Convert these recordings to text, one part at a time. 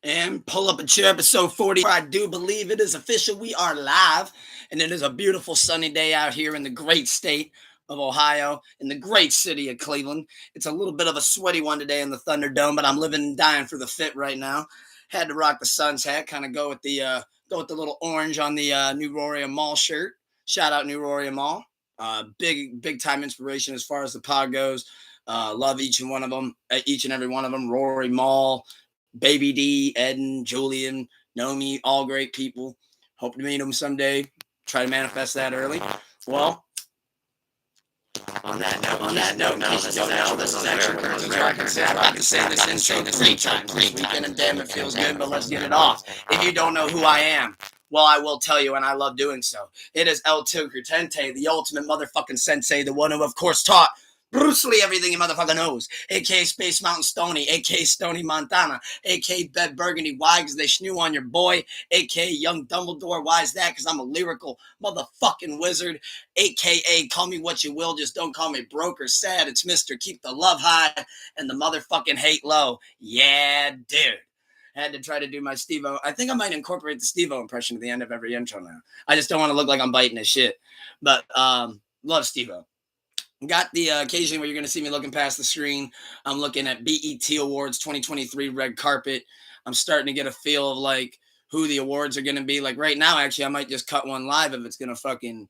And pull up a chair, episode 40. I do believe it is official. We are live, and it is a beautiful sunny day out here in the great state of Ohio, in the great city of Cleveland. It's a little bit of a sweaty one today in the Thunderdome, but I'm living and dying for the fit right now. Had to rock the Suns hat, kind of go with the little orange on the New Roria Mall shirt. Shout out New Roria Mall. Big time inspiration as far as the pod goes. Love each and one of them, each and every one of them. Rory Mall, Baby D, Eden, Julian, Nomi, all great people. Hope to meet them someday. Try to manifest that early. Well, on that note, in case you don't know, this is Extra Currency. I can say this intro 3 times this weekend, and damn, it feels good, but let's get it off. If you don't know who I am, well, I will tell you, and I love doing so. It is El Tigre Tente, the ultimate motherfucking sensei, the one who, of course, taught Bruce Lee everything he motherfucking knows, a.k.a. Space Mountain Stoney, a.k.a. Stony Montana, a.k.a. Bed Burgundy. Why? Because they snoo on your boy, a.k.a. Young Dumbledore. Why is that? Because I'm a lyrical motherfucking wizard, a.k.a. call me what you will, just don't call me broke or sad. It's Mr. Keep the Love High and the motherfucking hate low. Yeah, dude. I had to try to do my Steve-O. I think I might incorporate the Steve-O impression at the end of every intro now. I just don't want to look like I'm biting his shit. But love Steve-O. Got the occasion where you're going to see me looking past the screen. I'm looking at BET Awards 2023 red carpet. I'm starting to get a feel of like who the awards are going to be. Like right now, actually, I might just cut one live if it's going to fucking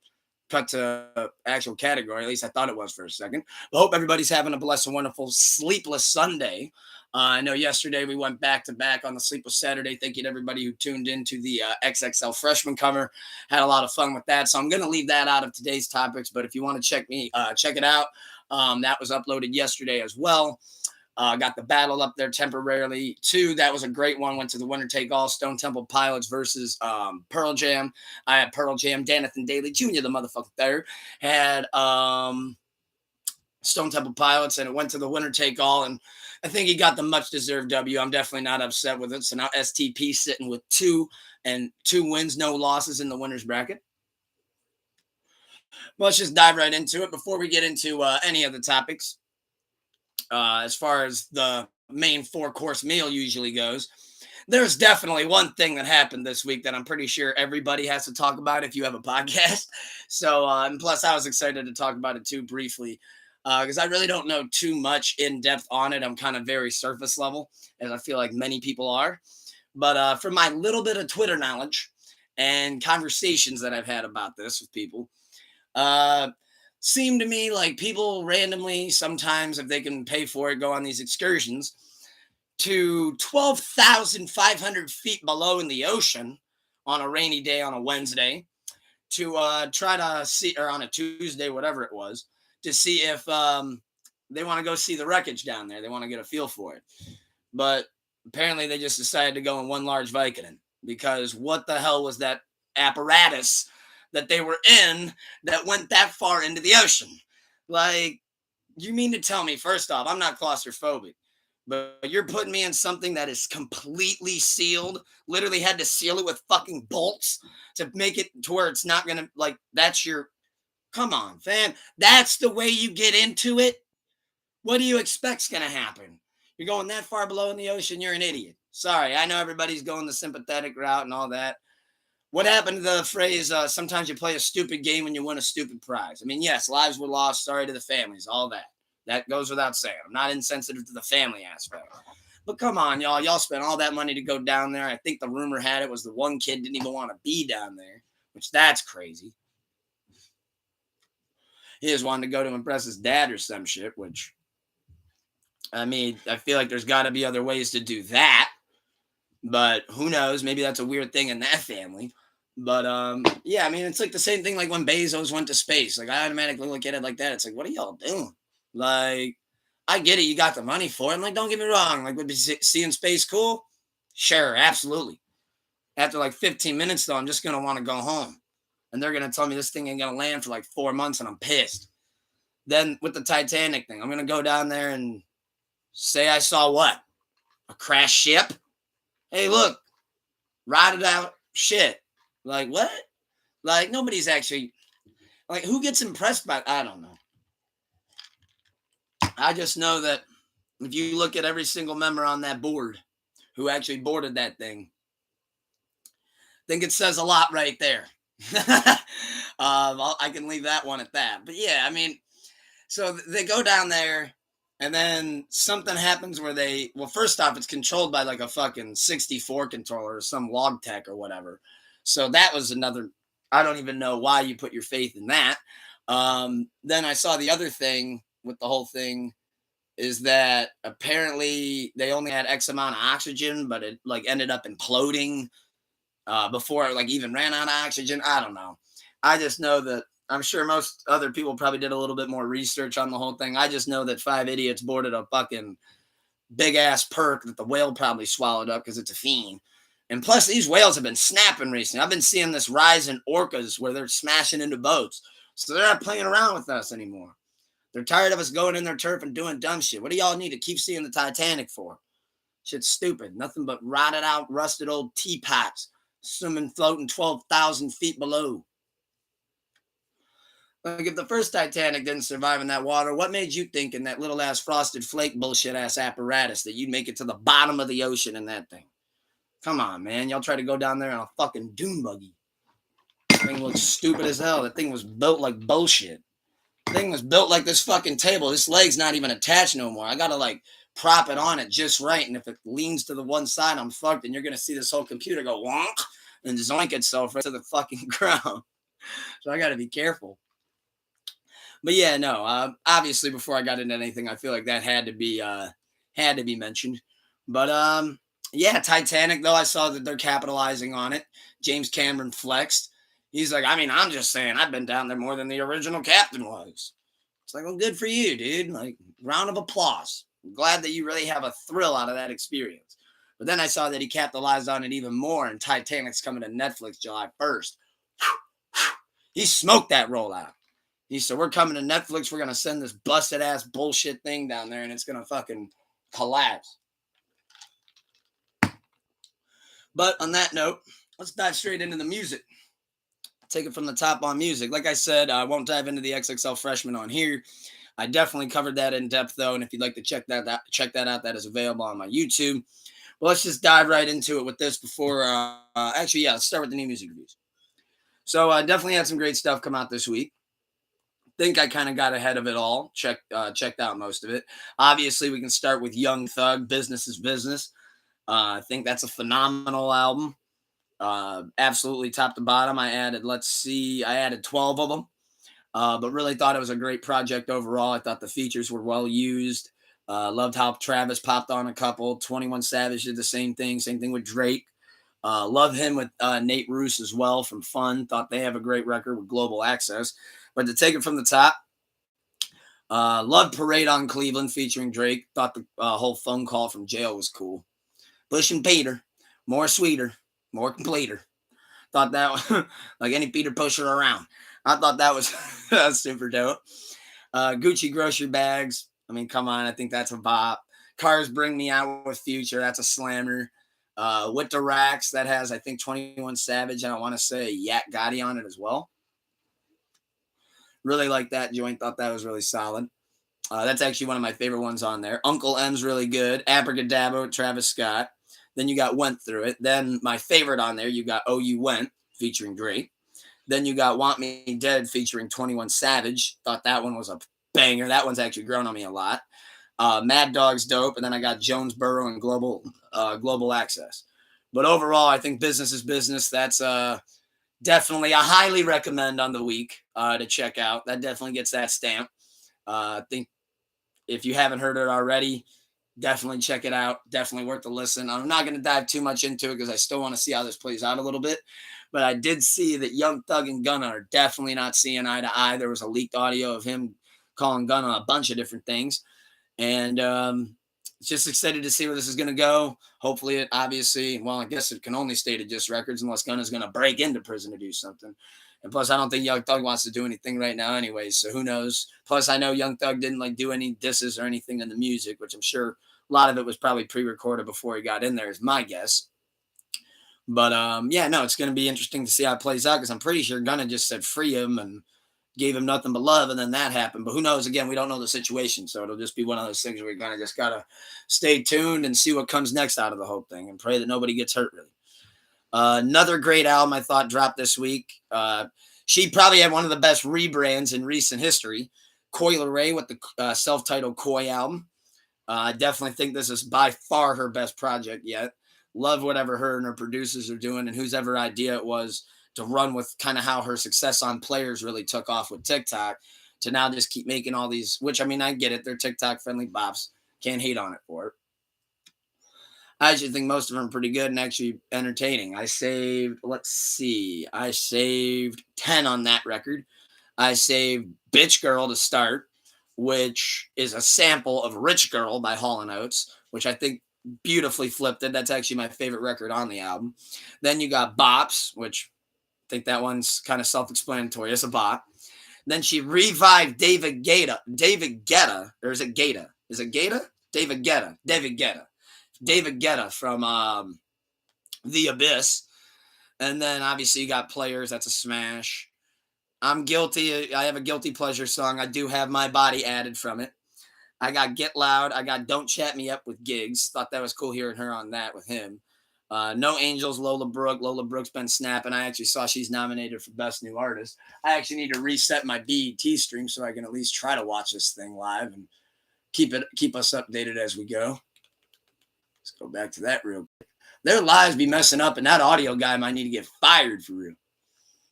cut to actual category. At least I thought it was for a second. But hope everybody's having a blessed and wonderful sleepless Sunday. I know yesterday we went back to back on the Sleepless Saturday. Thank you to everybody who tuned into the XXL freshman cover. Had a lot of fun with that. So I'm going to leave that out of today's topics. But if you want to check it out. That was uploaded yesterday as well. Got the battle up there temporarily too. That was a great one. Went to the winner take all. Stone Temple Pilots versus Pearl Jam. I had Pearl Jam. Danathan Daly Jr., the motherfucker there, had Stone Temple Pilots, and it went to the winner take all. And I think he got the much deserved W. I'm definitely not upset with it. So now STP sitting with 2 wins, no losses in the winner's bracket. Well, let's just dive right into it before we get into any of the topics. As far as the main 4-course meal usually goes, there's definitely one thing that happened this week that I'm pretty sure everybody has to talk about if you have a podcast. So, and plus I was excited to talk about it too briefly because I really don't know too much in depth on it. I'm kind of very surface level, as I feel like many people are. But from my little bit of Twitter knowledge and conversations that I've had about this with people, seem to me like people randomly, sometimes if they can pay for it, go on these excursions to 12,500 feet below in the ocean on a rainy day on a Wednesday to try to see, or on a Tuesday, whatever it was, to see if they want to go see the wreckage down there. They want to get a feel for it. But apparently they just decided to go in one large Vicodin because what the hell was that apparatus that they were in that went that far into the ocean? Like, you mean to tell me, first off, I'm not claustrophobic, but you're putting me in something that is completely sealed, literally had to seal it with fucking bolts to make it to where it's not going to, like, that's your, come on, fam. That's the way you get into it? What do you expect's going to happen? You're going that far below in the ocean, you're an idiot. Sorry, I know everybody's going the sympathetic route and all that. What happened to the phrase, sometimes you play a stupid game and you win a stupid prize? I mean, yes, lives were lost. Sorry to the families, all that. That goes without saying. I'm not insensitive to the family aspect. But come on, y'all. Y'all spent all that money to go down there. I think the rumor had it was the one kid didn't even want to be down there, which that's crazy. He just wanted to go to impress his dad or some shit, which, I mean, I feel like there's got to be other ways to do that. But who knows? Maybe that's a weird thing in that family. But yeah, I mean, it's like the same thing like when Bezos went to space. Like, I automatically look at it like that. It's like, what are y'all doing? Like, I get it. You got the money for it. I'm like, don't get me wrong. Like, would be seeing space cool? Sure, absolutely. After like 15 minutes, though, I'm just going to want to go home. And they're going to tell me this thing ain't going to land for like 4 months, and I'm pissed. Then with the Titanic thing, I'm going to go down there and say I saw what? A crash ship? Hey, look, rotted out shit. Like, what? Like, nobody's actually, like, who gets impressed by, I don't know. I just know that if you look at every single member on that board, who actually boarded that thing. I think it says a lot right there. I can leave that one at that. But yeah, I mean, so they go down there, and then something happens where well, first off, it's controlled by like a fucking 64 controller or some log tech or whatever. So that was another, I don't even know why you put your faith in that. Then I saw the other thing with the whole thing is that apparently they only had X amount of oxygen, but it like ended up imploding before it like even ran out of oxygen. I don't know. I just know that I'm sure most other people probably did a little bit more research on the whole thing. I just know that five idiots boarded a fucking big ass perk that the whale probably swallowed up because it's a fiend. And plus, these whales have been snapping recently. I've been seeing this rise in orcas where they're smashing into boats. So they're not playing around with us anymore. They're tired of us going in their turf and doing dumb shit. What do y'all need to keep seeing the Titanic for? Shit's stupid. Nothing but rotted out, rusted old teapots, swimming, floating 12,000 feet below. Like, if the first Titanic didn't survive in that water, what made you think in that little ass frosted flake bullshit ass apparatus that you'd make it to the bottom of the ocean in that thing? Come on, man. Y'all try to go down there in a fucking dune buggy. That thing looks stupid as hell. That thing was built like bullshit. The thing was built like this fucking table. This leg's not even attached no more. I gotta like prop it on it just right. And if it leans to the one side, I'm fucked. And you're gonna see this whole computer go wonk and zoink itself right to the fucking ground. So I gotta be careful. But yeah, no. Obviously, before I got into anything, I feel like that had to be mentioned. But yeah, Titanic though, I saw that they're capitalizing on it. James Cameron flexed. He's like, I mean, I'm just saying, I've been down there more than the original captain was. It's like, well, good for you, dude. Like, round of applause. I'm glad that you really have a thrill out of that experience. But then I saw that he capitalized on it even more, and Titanic's coming to Netflix July 1st. He smoked that rollout. He said, we're coming to Netflix. We're going to send this busted ass bullshit thing down there, and it's going to fucking collapse. But on that note, let's dive straight into the music. Take it from the top on music. Like I said, I won't dive into the XXL Freshman on here. I definitely covered that in depth, though, and if you'd like to check that out, that is available on my YouTube. But let's just dive right into it with this before, actually, yeah, let's start with the new music reviews. So I definitely had some great stuff come out this week. Think I kind of got ahead of it all. Checked out most of it. Obviously, we can start with Young Thug, Business is Business. I think that's a phenomenal album. Absolutely top to bottom. I added 12 of them. But really thought it was a great project overall. I thought the features were well used. Loved how Travis popped on a couple. 21 Savage did the same thing. Same thing with Drake. Love him with Nate Roos as well from Fun. Thought they have a great record with Global Access. But to take it from the top, loved Parade on Cleveland featuring Drake. Thought the whole phone call from jail was cool. Bush and Peter, more sweeter, more completer. Thought that was like any Peter pusher around. I thought that was super dope. Gucci grocery bags. I mean, come on. I think that's a bop. Cars Bring Me Out with Future. That's a slammer. With the Racks, that has, I think, 21 Savage, and I want to say Yak Gotti on it as well. Really like that joint. Thought that was really solid. That's actually one of my favorite ones on there. Uncle M's really good. Abracadabra with Travis Scott. Then you got Went Through It. Then my favorite on there, you got Oh You Went featuring Drake. Then you got Want Me Dead featuring 21 Savage. Thought that one was a banger. That one's actually grown on me a lot. Mad Dog's dope. And then I got Jonesboro and Global Access. But overall, I think Business is Business. That's definitely a highly recommend on the week to check out. That definitely gets that stamp. I think if you haven't heard it already, definitely check it out. Definitely worth the listen. I'm not going to dive too much into it because I still want to see how this plays out a little bit. But I did see that Young Thug and Gunna are definitely not seeing eye to eye. There was a leaked audio of him calling Gunna a bunch of different things. And just excited to see where this is going to go. Hopefully it obviously, well, I guess it can only stay to just records unless Gunna's going to break into prison to do something. And plus, I don't think Young Thug wants to do anything right now anyways, so who knows? Plus, I know Young Thug didn't do any disses or anything in the music, which I'm sure a lot of it was probably pre-recorded before he got in there, is my guess. But yeah, no, it's going to be interesting to see how it plays out because I'm pretty sure Gunna just said free him, and gave him nothing but love, and then that happened. But who knows? Again, we don't know the situation, so it'll just be one of those things where we kind of just gotta stay tuned and see what comes next out of the whole thing, and pray that nobody gets hurt. Really, another great album I thought dropped this week. She probably had one of the best rebrands in recent history. Coi Ray with the self-titled Koi album. I definitely think this is by far her best project yet. Love whatever her and her producers are doing, and whose ever idea it was to run with kind of how her success on Players really took off with TikTok, to now just keep making all these, which I mean, I get it. They're TikTok friendly bops. Can't hate on it for it. I actually think most of them are pretty good and actually entertaining. Let's see, I saved 10 on that record. I saved Bitch Girl to start, which is a sample of Rich Girl by Hall & Oates, which I think beautifully flipped it. That's actually my favorite record on the album. Then you got Bops, which I think that one's kind of self-explanatory. It's a bop. Then she revived David Guetta, or is it Guetta? Is it Guetta? David Guetta from The Abyss. And then obviously you got Players. That's a smash. I'm guilty. I have a guilty pleasure song. I do have My Body added from it. I got Get Loud. I got Don't Chat Me Up with Gigs. Thought that was cool hearing her on that with him. No Angels, Lola Brooke. Lola Brooke's been snapping. I actually saw she's nominated for Best New Artist. I actually need to reset my BET stream so I can at least try to watch this thing live and keep us updated as we go. Let's go back to that real quick. Their lives be messing up, and that audio guy might need to get fired for real.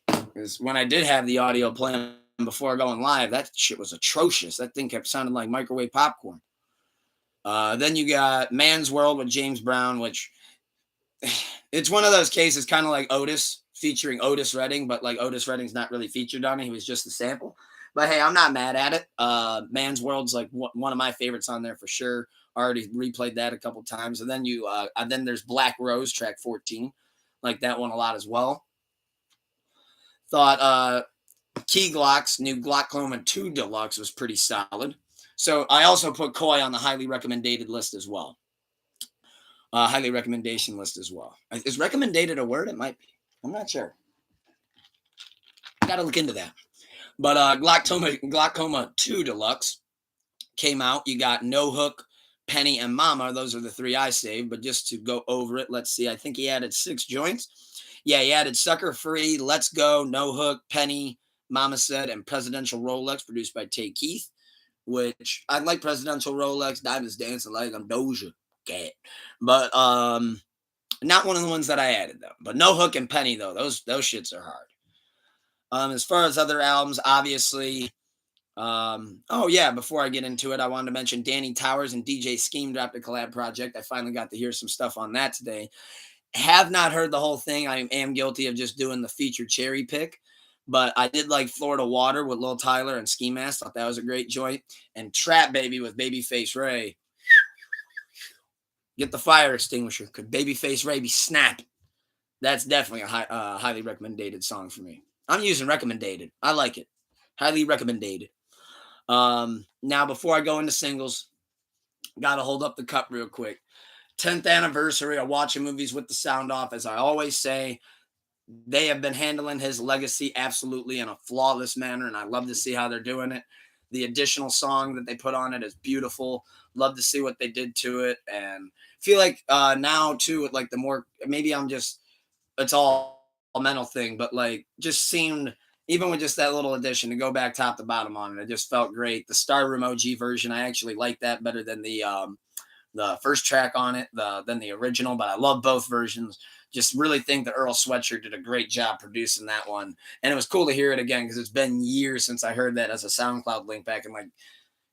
Because when I did have the audio playing before going live, that shit was atrocious. That thing kept sounding like microwave popcorn. Then you got Man's World with James Brown, which it's one of those cases kind of like Otis featuring Otis Redding, but like Otis Redding's not really featured on it. He was just a sample. But hey, I'm not mad at it. Man's World's like one of my favorites on there for sure. Already replayed that a couple times. And then then there's Black Rose, track 14. Like that one a lot as well. Thought Key Glock's new Glaucoma 2 Deluxe was pretty solid. So I also put Koi on the highly recommended list as well. Highly recommendation list as well. Is recommended a word? It might be. I'm not sure. I got to look into that. But Glaucoma 2 Deluxe came out. You got No Hook, Penny, and Mama. Those are the three I saved. But just to go over it, let's see. I think he added 6 joints. Yeah, he added Sucker Free, Let's Go, No Hook, Penny, Mama Said, and Presidential Rolex, produced by Tay Keith, which I like. Presidential Rolex, Diamonds Dancing Like I'm Doja Cat. But not one of the ones that I added, though. But No Hook and Penny, though, those shits are hard. As far as other albums, obviously, before I get into it, I wanted to mention Danny Towers and DJ Scheme dropped a collab project. I finally got to hear some stuff on that today. Have not heard the whole thing. I am guilty of just doing the featured cherry pick, but I did like Florida Water with Lil Tyler and Ski Mask. Thought that was a great joint. And Trap Baby with Babyface Ray. Get the fire extinguisher. Could Babyface Ray be snapping? That's definitely a highly recommended song for me. I'm using recommended. I like it. Highly recommended. Now, before I go into singles, got to hold up the cup real quick. 10th anniversary of Watching Movies with the Sound Off. As I always say, they have been handling his legacy absolutely in a flawless manner, and I love to see how they're doing it. The additional song that they put on it is beautiful. Love to see what they did to it, and feel like now too, with like the more, maybe it's all a mental thing, but like just seemed, even with just that little addition, to go back top to bottom on it, it just felt great. The Star Room OG version, I actually like that better than the first track on it, than the original, but I love both versions. Just really think that Earl Sweatshirt did a great job producing that one. And it was cool to hear it again, because it's been years since I heard that as a SoundCloud link back in, like,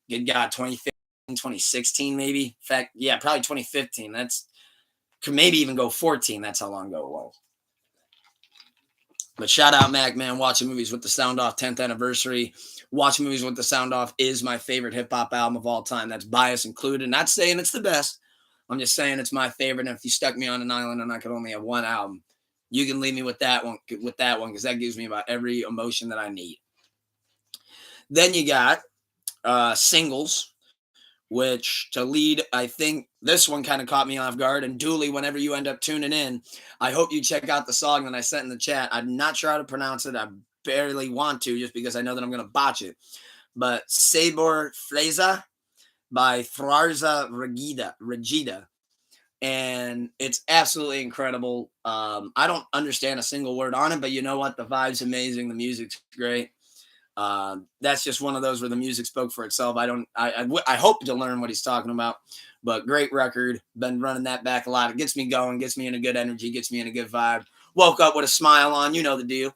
good God, 2015, 2016 maybe. In fact, yeah, probably 2015. Could maybe even go 14. That's how long ago it was. But shout out Mac, man. Watching Movies with the Sound Off 10th anniversary. Watching Movies with the Sound Off is my favorite hip-hop album of all time. That's bias included. Not saying it's the best. I'm just saying it's my favorite. And if you stuck me on an island and I could only have one album, you can leave me with that one, because that gives me about every emotion that I need. Then you got singles, which to lead, I think this one kind of caught me off guard. And Dooley, whenever you end up tuning in, I hope you check out the song that I sent in the chat. I'm not sure how to pronounce it. I'm barely want to just because I know that I'm going to botch it. But Sabor Freza by Thrarza Regida. And it's absolutely incredible. I don't understand a single word on it, but you know what? The vibe's amazing. The music's great. That's just one of those where the music spoke for itself. I hope to learn what he's talking about, but great record. Been running that back a lot. It gets me going, gets me in a good energy, gets me in a good vibe. Woke up with a smile on, you know the deal.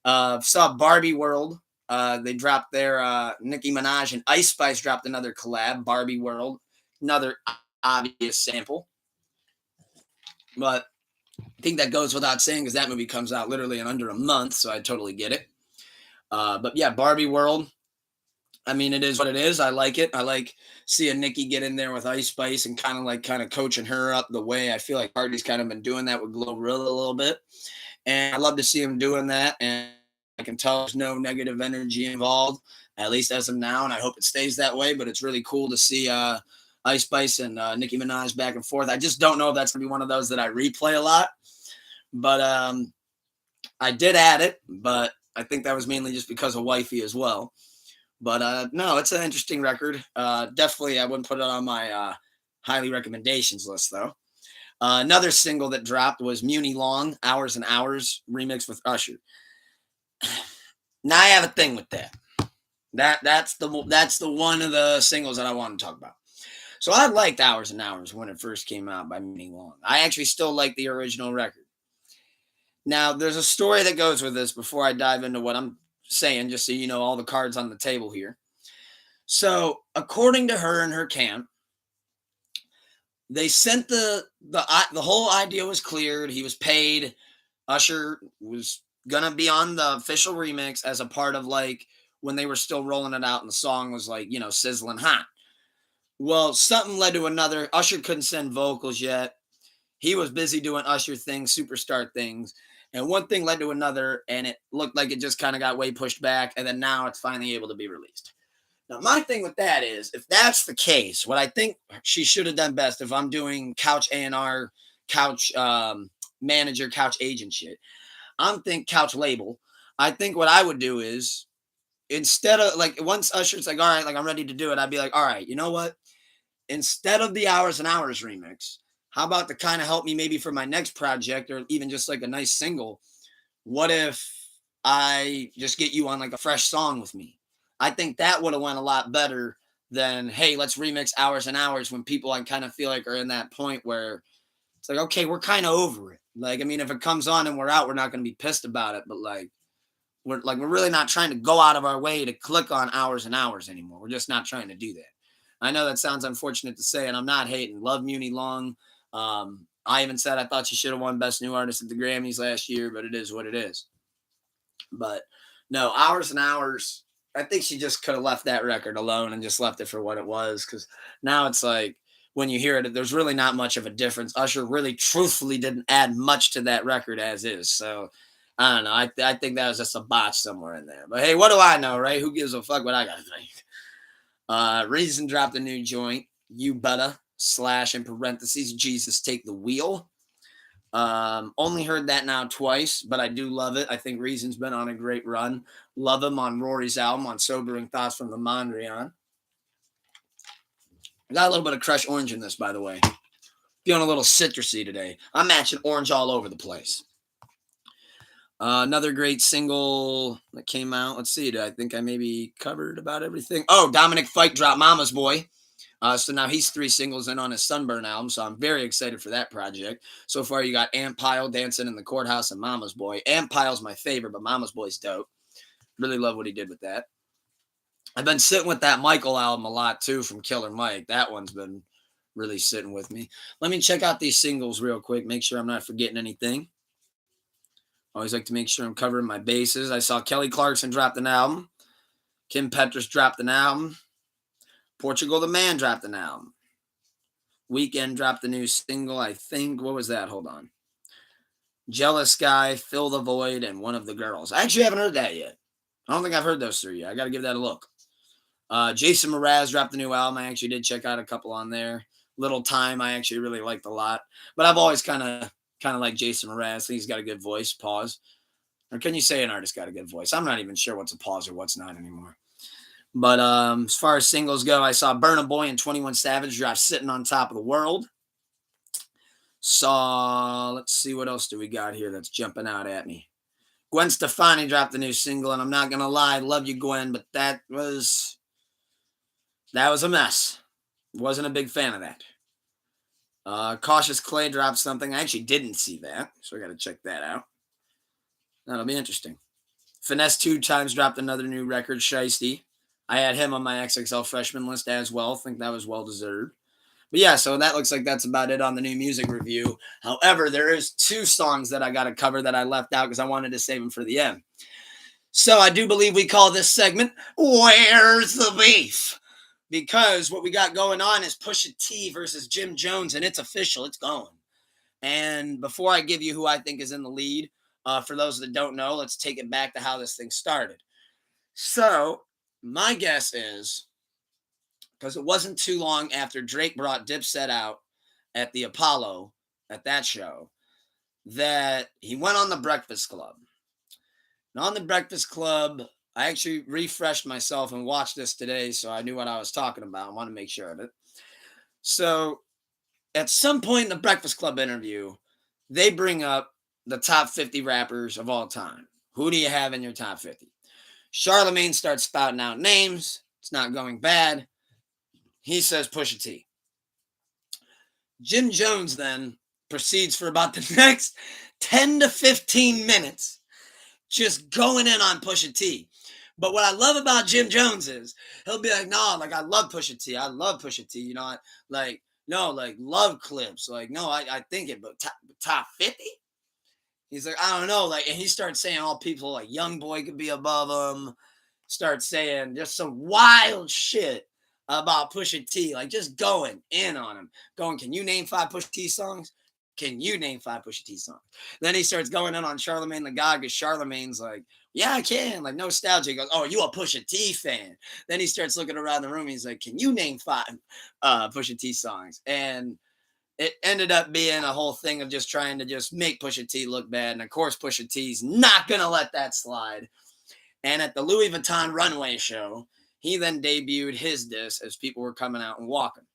Saw Barbie World. They dropped their Nicki Minaj and Ice Spice dropped another collab, Barbie World. Another obvious sample. But I think that goes without saying because that movie comes out literally in under a month, so I totally get it. But yeah, Barbie World. I mean, it is what it is. I like it. I like seeing Nikki get in there with Ice Spice and kind of coaching her up the way I feel like Cardi's kind of been doing that with Glorilla a little bit. And I love to see him doing that. And I can tell there's no negative energy involved, at least as of now. And I hope it stays that way. But it's really cool to see Ice Spice and Nicki Minaj back and forth. I just don't know if that's going to be one of those that I replay a lot. But I did add it. But I think that was mainly just because of Wifey as well. But no, it's an interesting record. Definitely, I wouldn't put it on my highly recommendations list, though. Another single that dropped was Muni Long, Hours and Hours, remix with Usher. Now I have a thing with that. That's the one of the singles that I want to talk about. So I liked Hours and Hours when it first came out by Muni Long. I actually still like the original record. Now, there's a story that goes with this before I dive into what I'm saying, just so you know all the cards on the table here. So, according to her and her camp, they sent the whole idea was cleared. He was paid. Usher was gonna be on the official remix as a part of like when they were still rolling it out, and the song was like sizzling hot. Well, something led to another. Usher couldn't send vocals yet. He was busy doing Usher things, superstar things. And one thing led to another, and it looked like it just kind of got way pushed back, and then now it's finally able to be released. Now, my thing with that is, if that's the case, what I think she should have done best, if I'm doing couch A&R, couch manager, couch agent shit, couch label. I think what I would do is, instead of, like, once Usher's like, all right, like, I'm ready to do it, I'd be like, all right, you know what? Instead of the Hours and Hours remix, how about to kind of help me maybe for my next project or even just like a nice single? What if I just get you on like a fresh song with me? I think that would have went a lot better than, hey, let's remix Hours and Hours when people I kind of feel like are in that point where it's like, okay, we're kind of over it. Like, I mean, if it comes on and we're out, we're not going to be pissed about it. But we're really not trying to go out of our way to click on Hours and Hours anymore. We're just not trying to do that. I know that sounds unfortunate to say, and I'm not hating. Love Muni Long. I even said I thought she should have won Best New Artist at the Grammys last year, but it is what it is. But no, Hours and Hours, I think she just could have left that record alone and just left it for what it was. Because now it's like, when you hear it, there's really not much of a difference. Usher really truthfully didn't add much to that record as is. So I don't know. I think that was just a botch somewhere in there. But hey, what do I know, right? Who gives a fuck what I got to think? Reason dropped a new joint. You Better / in parentheses Jesus Take the Wheel. Only heard that now twice, but I do love it. I think Reason's been on a great run. Love him on Rory's album on Sobering Thoughts from the Mondrian. I got a little bit of Crush Orange in this, by the way. Feeling a little citrusy today. I'm matching orange all over the place. Another great single that came out. Let's see. I think I maybe covered about everything. Oh, Dominic Fike dropped Mama's Boy. So now he's 3 singles in on his Sunburn album. So I'm very excited for that project. So far, you got Ant Pile, Dancing in the Courthouse, and Mama's Boy. Ant Pile's my favorite, but Mama's Boy's dope. Really love what he did with that. I've been sitting with that Michael album a lot, too, from Killer Mike. That one's been really sitting with me. Let me check out these singles real quick. Make sure I'm not forgetting anything. Always like to make sure I'm covering my bases. I saw Kelly Clarkson dropped an album. Kim Petras dropped an album. Portugal the Man dropped an album. Weekend dropped a new single, I think. What was that? Hold on. Jealous Guy, Fill the Void, and One of the Girls. I actually haven't heard that yet. I don't think I've heard those 3 yet. I got to give that a look. Jason Mraz dropped a new album. I actually did check out a couple on there. Little Time, I actually really liked a lot. But I've always kind of liked Jason Mraz. I think he's got a good voice. Pause. Or can you say an artist got a good voice? I'm not even sure what's a pause or what's not anymore. But as far as singles go, I saw Burna Boy and 21 Savage drop Sitting on Top of the World. Saw, let's see, what else do we got here that's jumping out at me? Gwen Stefani dropped a new single, and I'm not going to lie, love you, Gwen, but that was a mess. Wasn't a big fan of that. Cautious Clay dropped something. I actually didn't see that, so I got to check that out. That'll be interesting. Finesse 2 times dropped another new record, Shiesty. I had him on my XXL freshman list as well. Think that was well deserved. But yeah, so that looks like that's about it on the new music review. However, there is 2 songs that I got to cover that I left out because I wanted to save them for the end. So I do believe we call this segment, Where's the Beef? Because what we got going on is Pusha T versus Jim Jones, and it's official. It's going. And before I give you who I think is in the lead, for those that don't know, let's take it back to how this thing started. So my guess is, because it wasn't too long after Drake brought Dipset out at the Apollo, at that show, that he went on the Breakfast Club. And on the Breakfast Club, I actually refreshed myself and watched this today, so I knew what I was talking about. I want to make sure of it. So at some point in the Breakfast Club interview, they bring up the top 50 rappers of all time. Who do you have in your top 50? Charlemagne starts spouting out names. It's not going bad. He says Pusha T. Jim Jones then proceeds for about the next 10 to 15 minutes just going in on Pusha T. But what I love about Jim Jones is he'll be like, no, like, I love Pusha T. I love Pusha T. You know, love clips. Like, no, I think it, but top 50? He's like, I don't know. Like, and he starts saying all people like Young Boy could be above him. Starts saying just some wild shit about Pusha T. Like, just going in on him. Going, can you name 5 Pusha T songs? Can you name 5 Pusha T songs? Then he starts going in on Charlemagne the God because Charlemagne's like, yeah, I can. Like, nostalgia. He goes, oh, you a Pusha T fan? Then he starts looking around the room. He's like, can you name 5 Pusha T songs? And it ended up being a whole thing of just trying to just make Pusha T look bad. And of course, Pusha T's not going to let that slide. And at the Louis Vuitton runway show, he then debuted his diss as people were coming out and walking.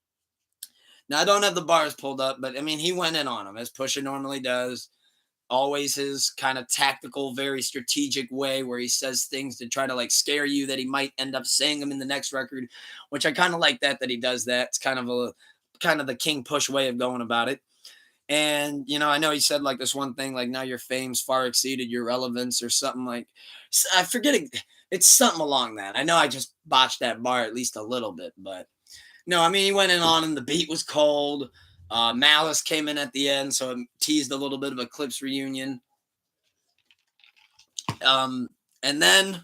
Now, I don't have the bars pulled up, but I mean, he went in on him as Pusha normally does. Always his kind of tactical, very strategic way where he says things to try to like scare you that he might end up saying them in the next record, which I kind of like that he does that. It's kind of the King Push way of going about it. And, you know, I know he said like this one thing, like, now your fame's far exceeded your relevance or something like, I forget it. It's something along that. I know I just botched that bar at least a little bit, but no, I mean, he went in on him. The beat was cold. Malice came in at the end, so it teased a little bit of a Clips reunion. And then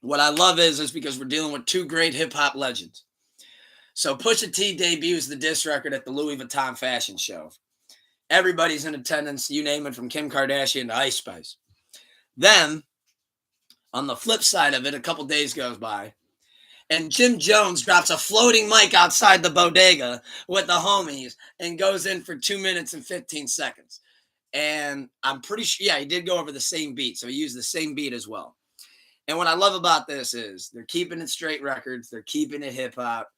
what I love is because we're dealing with 2 great hip-hop legends. So Pusha T debuts the diss record at the Louis Vuitton fashion show. Everybody's in attendance, you name it, from Kim Kardashian to Ice Spice. Then, on the flip side of it, a couple days goes by, and Jim Jones drops a floating mic outside the bodega with the homies and goes in for 2 minutes and 15 seconds. And I'm pretty sure, yeah, he did go over the same beat. So he used the same beat as well. And what I love about this is they're keeping it straight records. They're keeping it hip hop.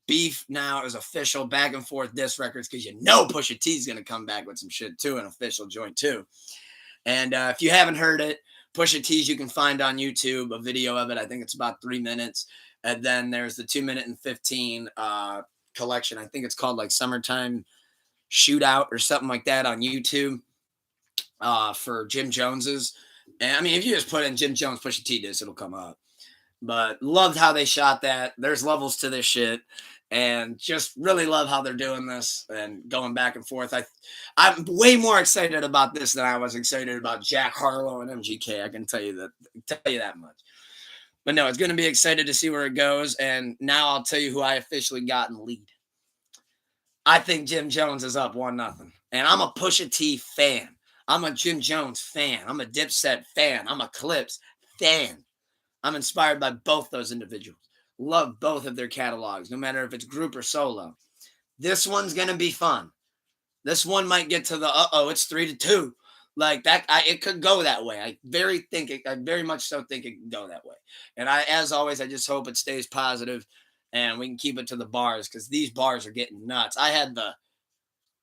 Beef now is official back and forth diss records because you know Pusha T's going to come back with some shit too, an official joint too. And if you haven't heard it, Pusha T's you can find on YouTube, a video of it. I think it's about 3 minutes. And then there's the 2 minute and 15 collection. I think it's called like Summertime Shootout or something like that on YouTube for Jim Jones's. And I mean, if you just put in Jim Jones Pusha T diss, it'll come up. But loved how they shot that. There's levels to this shit. And just really love how they're doing this and going back and forth. I'm way more excited about this than I was excited about Jack Harlow and MGK. I can tell you that much. But no, it's going to be excited to see where it goes. And now I'll tell you who I officially got in the lead. I think Jim Jones is up 1-0. And I'm a Pusha T fan. I'm a Jim Jones fan. I'm a Dipset fan. I'm a Clips fan. I'm inspired by both those individuals. Love both of their catalogs, no matter if it's group or solo. This one's going to be fun. This one might get to the, it's 3-2. Like that, it could go that way. I very much so think it can go that way. And as always, I just hope it stays positive, and we can keep it to the bars because these bars are getting nuts. I had the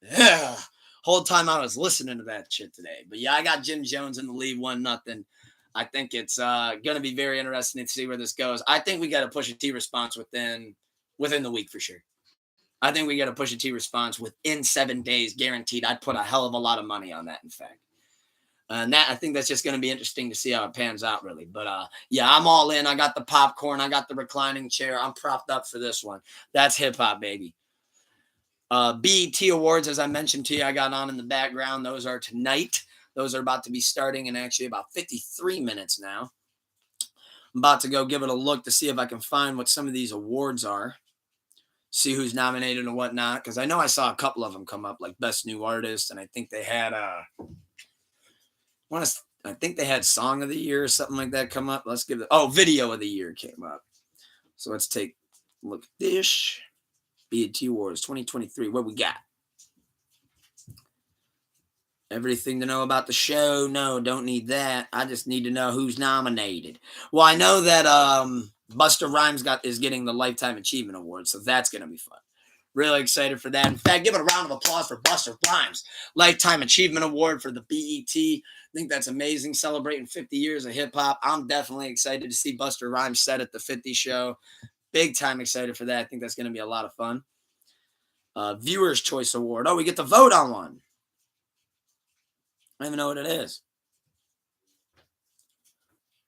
yeah, whole time I was listening to that shit today. But yeah, I got Jim Jones in the lead, 1-0. I think it's going to be very interesting to see where this goes. I think we got to push a T response within the week for sure. I think we got to push a T response within 7 days, guaranteed. I'd put a hell of a lot of money on that. In fact. And that I think that's just going to be interesting to see how it pans out, really. But yeah, I'm all in. I got the popcorn. I got the reclining chair. I'm propped up for this one. That's hip hop, baby. BET Awards, as I mentioned to you, I got on in the background. Those are tonight. Those are about to be starting in actually about 53 minutes now. I'm about to go give it a look to see if I can find what some of these awards are. See who's nominated and whatnot. Because I know I saw a couple of them come up, like Best New Artist, and I think they had I think they had Song of the Year or something like that come up. Let's give it. Oh, Video of the Year came up. So let's take a look at this. BET Awards 2023. What we got? Everything to know about the show? No, don't need that. I just need to know who's nominated. Well, I know that Busta Rhymes is getting the Lifetime Achievement Award, so that's gonna be fun. Really excited for that. In fact, give it a round of applause for Busta Rhymes. Lifetime Achievement Award for the BET. I think that's amazing, celebrating 50 years of hip-hop. I'm definitely excited to see Busta Rhymes set at the 50 show. Big time excited for that. I think that's going to be a lot of fun. Viewers' Choice Award. Oh, we get to vote on one. I don't even know what it is.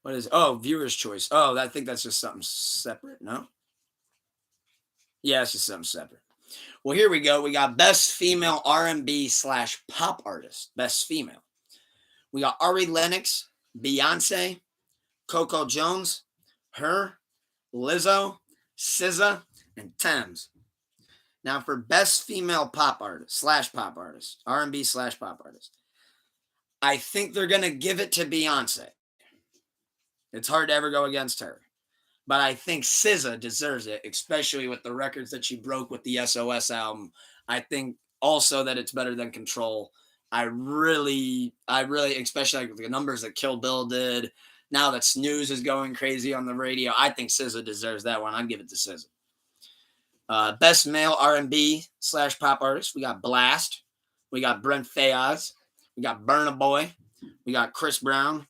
What is it? Oh, Viewers' Choice. Oh, I think that's just something separate, no? Yeah, it's just something separate. Well, here we go. We got Best Female R&B/Pop Artist. Best Female. We got Ari Lennox, Beyonce, Coco Jones, Her, Lizzo, SZA, and Thames. Now for Best Female Pop Artist/Pop Artist, R&B/Pop Artist, I think they're going to give it to Beyonce. It's hard to ever go against her. But I think SZA deserves it, especially with the records that she broke with the SOS album. I think also that it's better than Control. I really, especially like the numbers that Kill Bill did. Now that Snooze is going crazy on the radio, I think SZA deserves that one. I'd give it to SZA. Best Male R&B/Pop Artist. We got Blast. We got Brent Faiyaz. We got Burna Boy. We got Chris Brown.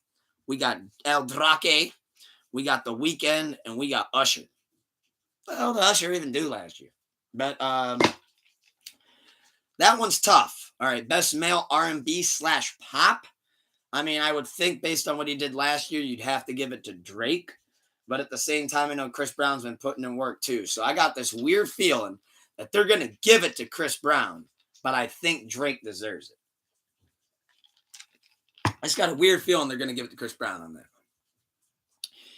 We got El Drake. We got The Weeknd, and we got Usher. What the hell did Usher even do last year? But that one's tough. All right, Best Male R&B/Pop. I mean, I would think based on what he did last year, you'd have to give it to Drake. But at the same time, I know Chris Brown's been putting in work too. So I got this weird feeling that they're going to give it to Chris Brown. But I think Drake deserves it. I just got a weird feeling they're going to give it to Chris Brown on that.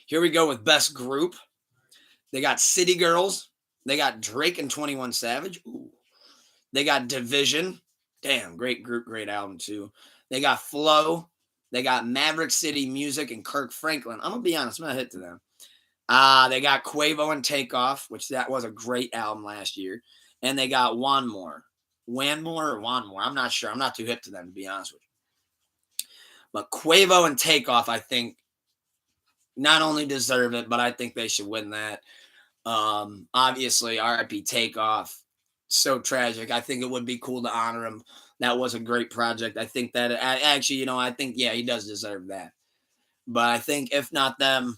Here we go with Best Group. They got City Girls. They got Drake and 21 Savage. Ooh. They got Division. Damn, great group, great album too. They got Flow. They got Maverick City Music and Kirk Franklin. I'm going to be honest, I'm not hit to them. They got Quavo and Takeoff, which that was a great album last year. And they got One More. Wanmore or Wanmore. I'm not sure. I'm not too hip to them, to be honest with you. But Quavo and Takeoff, I think, not only deserve it, but I think they should win that. Obviously, RIP Takeoff, so tragic. I think it would be cool to honor him. That was a great project. I think that actually, I think, yeah, he does deserve that. But I think if not them,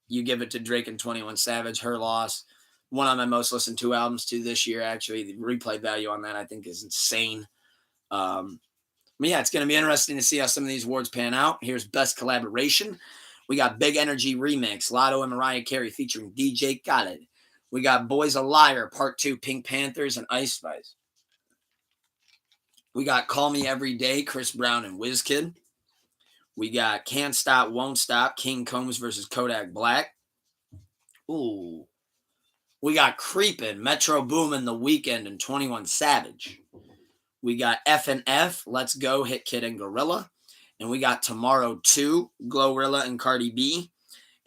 you give it to Drake and 21 Savage. Her Loss, one of my most listened to albums too this year. Actually, the replay value on that I think is insane. But yeah, it's going to be interesting to see how some of these awards pan out. Here's Best Collaboration. We got Big Energy Remix, Lotto and Mariah Carey featuring DJ Khaled. We got Boys a Liar, Part 2, Pink Panthers and Ice Spice. We got Call Me Every Day, Chris Brown and Wizkid. We got Can't Stop, Won't Stop, King Combs versus Kodak Black. Ooh. We got Creepin', Metro Boomin, The Weeknd and 21 Savage. We got F&F, Let's Go, Hit Kid and Gorilla. And we got Tomorrow 2, Glorilla and Cardi B.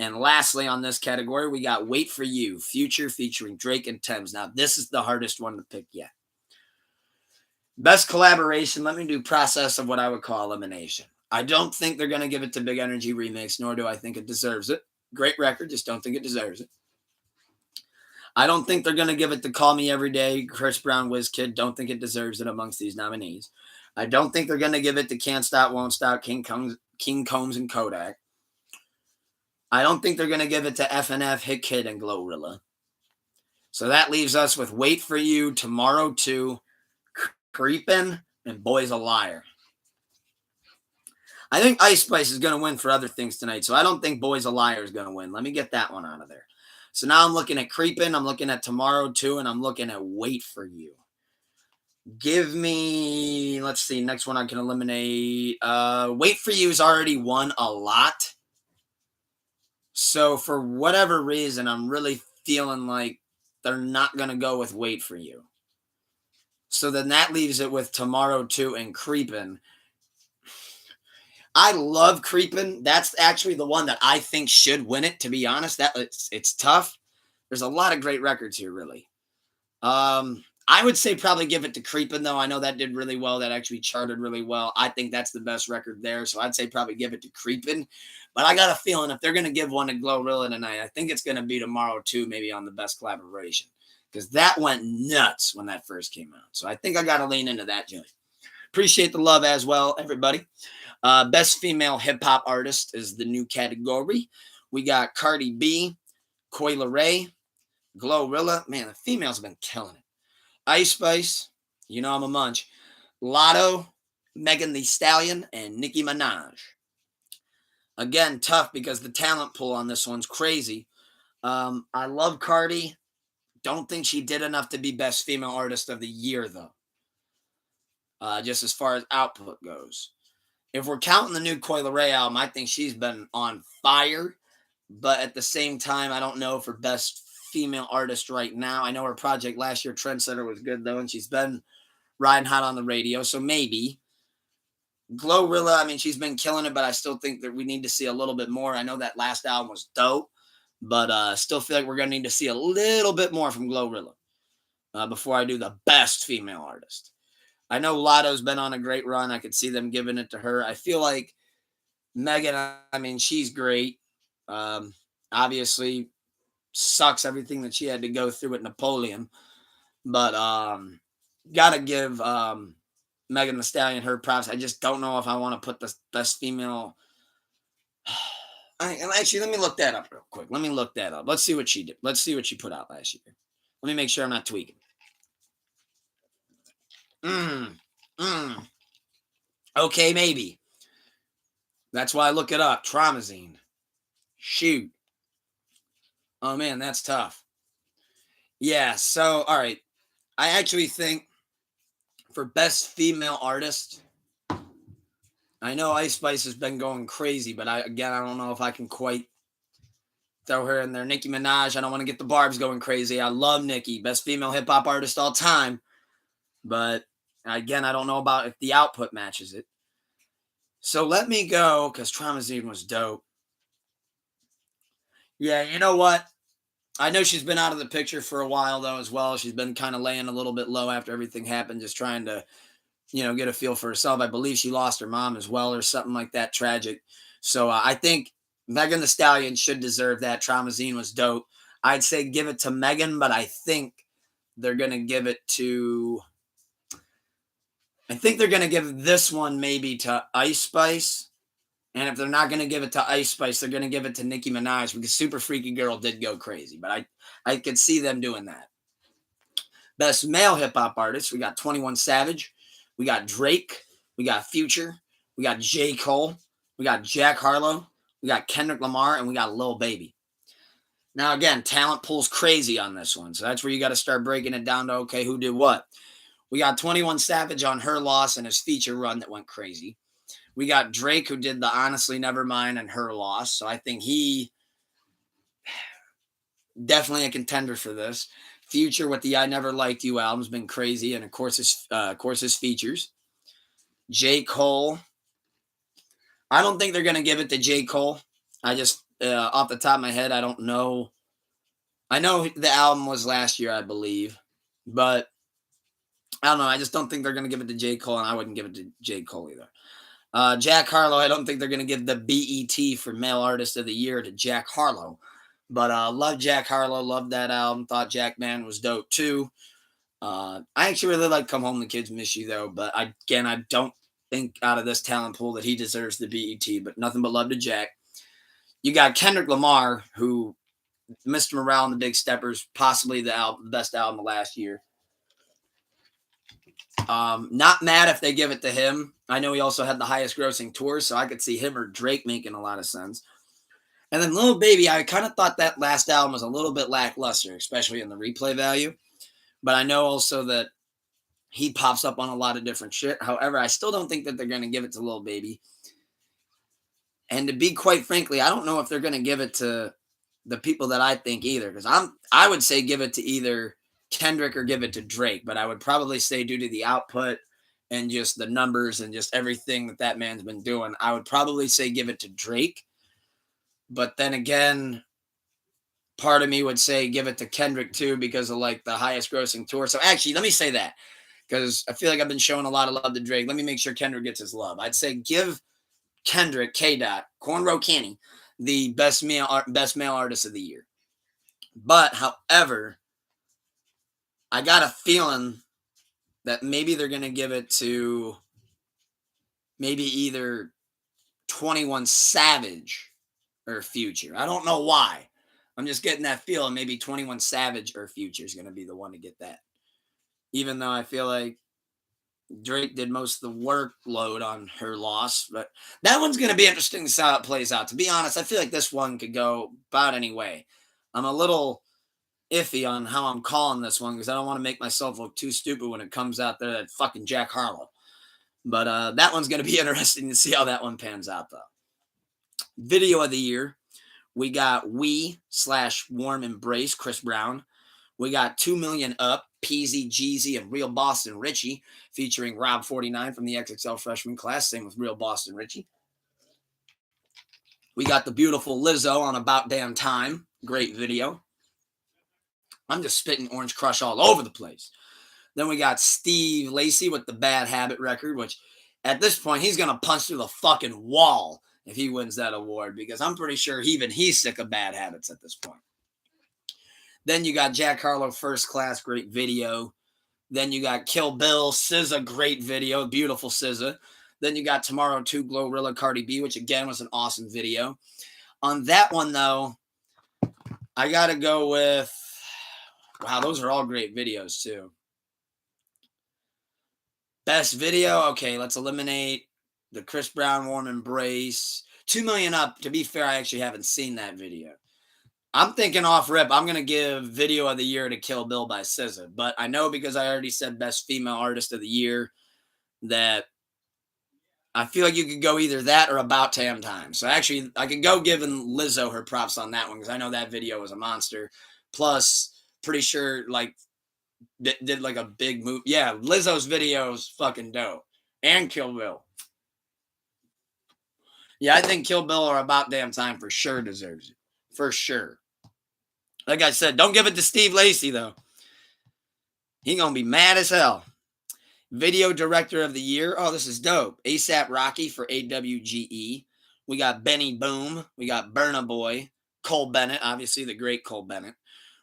And lastly on this category, we got Wait For You, Future featuring Drake and Thames. Now, this is the hardest one to pick yet. Best Collaboration, let me do process of what I would call elimination. I don't think they're going to give it to Big Energy Remix, nor do I think it deserves it. Great record, just don't think it deserves it. I don't think they're going to give it to Call Me Every Day, Chris Brown, WizKid. Don't think it deserves it amongst these nominees. I don't think they're going to give it to Can't Stop, Won't Stop, King Combs, and Kodak. I don't think they're going to give it to FNF, Hit Kid, and Glorilla. So that leaves us with Wait For You, Tomorrow 2, Creepin', and Boy's a Liar. I think Ice Spice is going to win for other things tonight, so I don't think Boy's a Liar is going to win. Let me get that one out of there. So now I'm looking at Creepin', I'm looking at Tomorrow 2, and I'm looking at Wait For You. Give me, let's see, next one I can eliminate. Wait For You's already won a lot. So for whatever reason, I'm really feeling like they're not going to go with Wait For You. So then that leaves it with Tomorrow 2 and Creepin'. I love Creepin'. That's actually the one that I think should win it, to be honest. It's tough. There's a lot of great records here, really. I would say probably give it to Creepin', though. I know that did really well. That actually charted really well. I think that's the best record there, so I'd say probably give it to Creepin'. But I got a feeling if they're going to give one to Glorilla tonight, I think it's going to be Tomorrow 2, maybe on the best collaboration. Because that went nuts when that first came out. So I think I got to lean into that, Jimmy. Appreciate the love as well, everybody. Best female hip-hop artist is the new category. We got Cardi B, Coi Leray, Glorilla. Man, the females have been killing it. Ice Spice, you know I'm a munch. Lotto, Megan Thee Stallion, and Nicki Minaj. Again, tough because the talent pool on this one's crazy. I love Cardi. Don't think she did enough to be best female artist of the year, though. Just as far as output goes. If we're counting the new Coi Leray album, I think she's been on fire. But at the same time, I don't know for best female artist right now. I know her project last year, Trendsetter, was good, though, and she's been riding hot on the radio, so maybe. Glorilla, I mean, she's been killing it, but I still think that we need to see a little bit more. I know that last album was dope, but still feel like we're going to need to see a little bit more from Glorilla before I do the best female artist. I know Lotto's been on a great run. I could see them giving it to her. I feel like Megan, I mean, she's great. Obviously, sucks everything that she had to go through with Napoleon. But gotta give Megan Thee Stallion her props. I just don't know if I want to put the best female. Actually, let me look that up real quick. Let me look that up. Let's see what she did. Let's see what she put out last year. Let me make sure I'm not tweaking. Okay, maybe. That's why I look it up. Traumazine. Shoot. Oh, man, that's tough. Yeah, so, all right. I actually think for best female artist, I know Ice Spice has been going crazy, but I don't know if I can quite throw her in there. Nicki Minaj, I don't want to get the barbs going crazy. I love Nicki. Best female hip-hop artist all time. But, again, I don't know about if the output matches it. So let me go, because Traumazine was dope. Yeah, you know what? I know she's been out of the picture for a while, though, as well. She's been kind of laying a little bit low after everything happened, just trying to, get a feel for herself. I believe she lost her mom as well or something like that, tragic. So I think Megan Thee Stallion should deserve that. Traumazine was dope. I'd say give it to Megan, but I think they're going to give it to... I think they're going to give this one maybe to Ice Spice. And if they're not going to give it to Ice Spice, they're going to give it to Nicki Minaj because Super Freaky Girl did go crazy. But I could see them doing that. Best male hip-hop artist, we got 21 Savage. We got Drake. We got Future. We got J. Cole. We got Jack Harlow. We got Kendrick Lamar. And we got Lil Baby. Now, again, talent pool's crazy on this one. So that's where you got to start breaking it down to, okay, who did what? We got 21 Savage on Her Loss and his feature run that went crazy. We got Drake, who did the Honestly Nevermind and Her Loss. So I think he definitely a contender for this. Future with the I Never Liked You album's been crazy. And, of course, his features. J. Cole. I don't think they're going to give it to J. Cole. I just, off the top of my head, I don't know. I know the album was last year, I believe. But I don't know. I just don't think they're going to give it to J. Cole, and I wouldn't give it to J. Cole either. Jack Harlow, I don't think they're going to give the BET for Male Artist of the Year to Jack Harlow. But love Jack Harlow, love that album. Thought Jack Man was dope too. I actually really like Come Home the Kids Miss You though, but I don't think out of this talent pool that he deserves the BET, but nothing but love to Jack. You got Kendrick Lamar, who Mr. Morale and the Big Steppers, possibly the best album of last year. Not mad if they give it to him. I know he also had the highest grossing tour, so I could see him or Drake making a lot of sense. And then Lil Baby, I kind of thought that last album was a little bit lackluster, especially in the replay value. But I know also that he pops up on a lot of different shit. However, I still don't think that they're going to give it to Lil Baby. And to be quite frankly, I don't know if they're going to give it to the people that I think either. Because I would say give it to either Kendrick or give it to Drake. But I would probably say due to the output and just the numbers and just everything that man's been doing, I would probably say give it to Drake. But then again, part of me would say give it to Kendrick too because of like the highest grossing tour. So actually, let me say that because I feel like I've been showing a lot of love to Drake. Let me make sure Kendrick gets his love. I'd say give Kendrick K. Cornrow Kenny the best male artist of the year. But however, I got a feeling that maybe they're gonna give it to maybe either 21 Savage or Future. I don't know why. I'm just getting that feeling. Maybe 21 Savage or Future is going to be the one to get that. Even though I feel like Drake did most of the workload on Her Loss. But that one's going to be interesting to see how it plays out. To be honest, I feel like this one could go about any way. I'm a little iffy on how I'm calling this one because I don't want to make myself look too stupid when it comes out there that fucking Jack Harlow. But that one's going to be interesting to see how that one pans out, though. Video of the year. We got We/Warm Embrace, Chris Brown. We got 2 Million Up, Peasy, Jeezy, and Real Boston Richie, featuring Rob 49 from the XXL freshman class. Same with Real Boston Richie. We got the beautiful Lizzo on About Damn Time. Great video. I'm just spitting Orange Crush all over the place. Then we got Steve Lacy with the Bad Habit record, which at this point, he's going to punch through the fucking wall if he wins that award, because I'm pretty sure even he's sick of bad habits at this point. Then you got Jack Harlow, First Class, great video. Then you got Kill Bill, SZA, great video, beautiful SZA. Then you got Tomorrow 2, Glorilla, Cardi B, which again was an awesome video. On that one, though, I got to go with, wow, those are all great videos, too. Best video, okay, let's eliminate the Chris Brown Warm Embrace. 2 Million Up, to be fair, I actually haven't seen that video. I'm thinking off rip, I'm going to give Video of the Year to Kill Bill by SZA. But I know because I already said Best Female Artist of the Year that I feel like you could go either that or About Damn Time. So actually, I could go giving Lizzo her props on that one because I know that video was a monster. Plus, pretty sure like did like a big move. Yeah, Lizzo's video is fucking dope. And Kill Bill. Yeah, I think Kill Bill or About Damn Time for sure deserves it. For sure. Like I said, don't give it to Steve Lacy, though. He gonna be mad as hell. Video Director of the Year. Oh, this is dope. A$AP Rocky for AWGE. We got Benny Boom. We got Burna Boy. Cole Bennett, obviously the great Cole Bennett.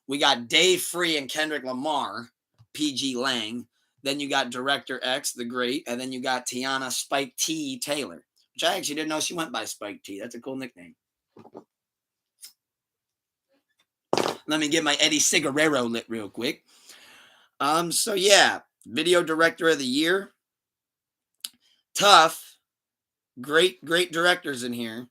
We got Dave Free and Kendrick Lamar. PG Lang. Then you got Director X, the great. And then you got Tiana Spike T. Taylor, which I actually didn't know she went by Spike T. That's a cool nickname. Let me get my Eddie Cigarrero lit real quick. So yeah, Video Director of the Year. Tough. Great directors in here.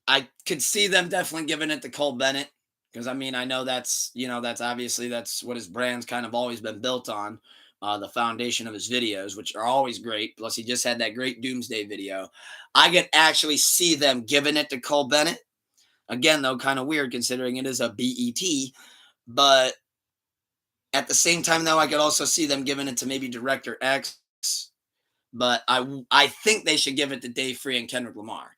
I could see them definitely giving it to Cole Bennett. Because, I mean, I know that's obviously that's what his brand's kind of always been built on. The foundation of his videos, which are always great. Plus, he just had that great Doomsday video. I could actually see them giving it to Cole Bennett. Again, though, kind of weird considering it is a BET. But at the same time, though, I could also see them giving it to maybe Director X. But I think they should give it to Dave Free and Kendrick Lamar.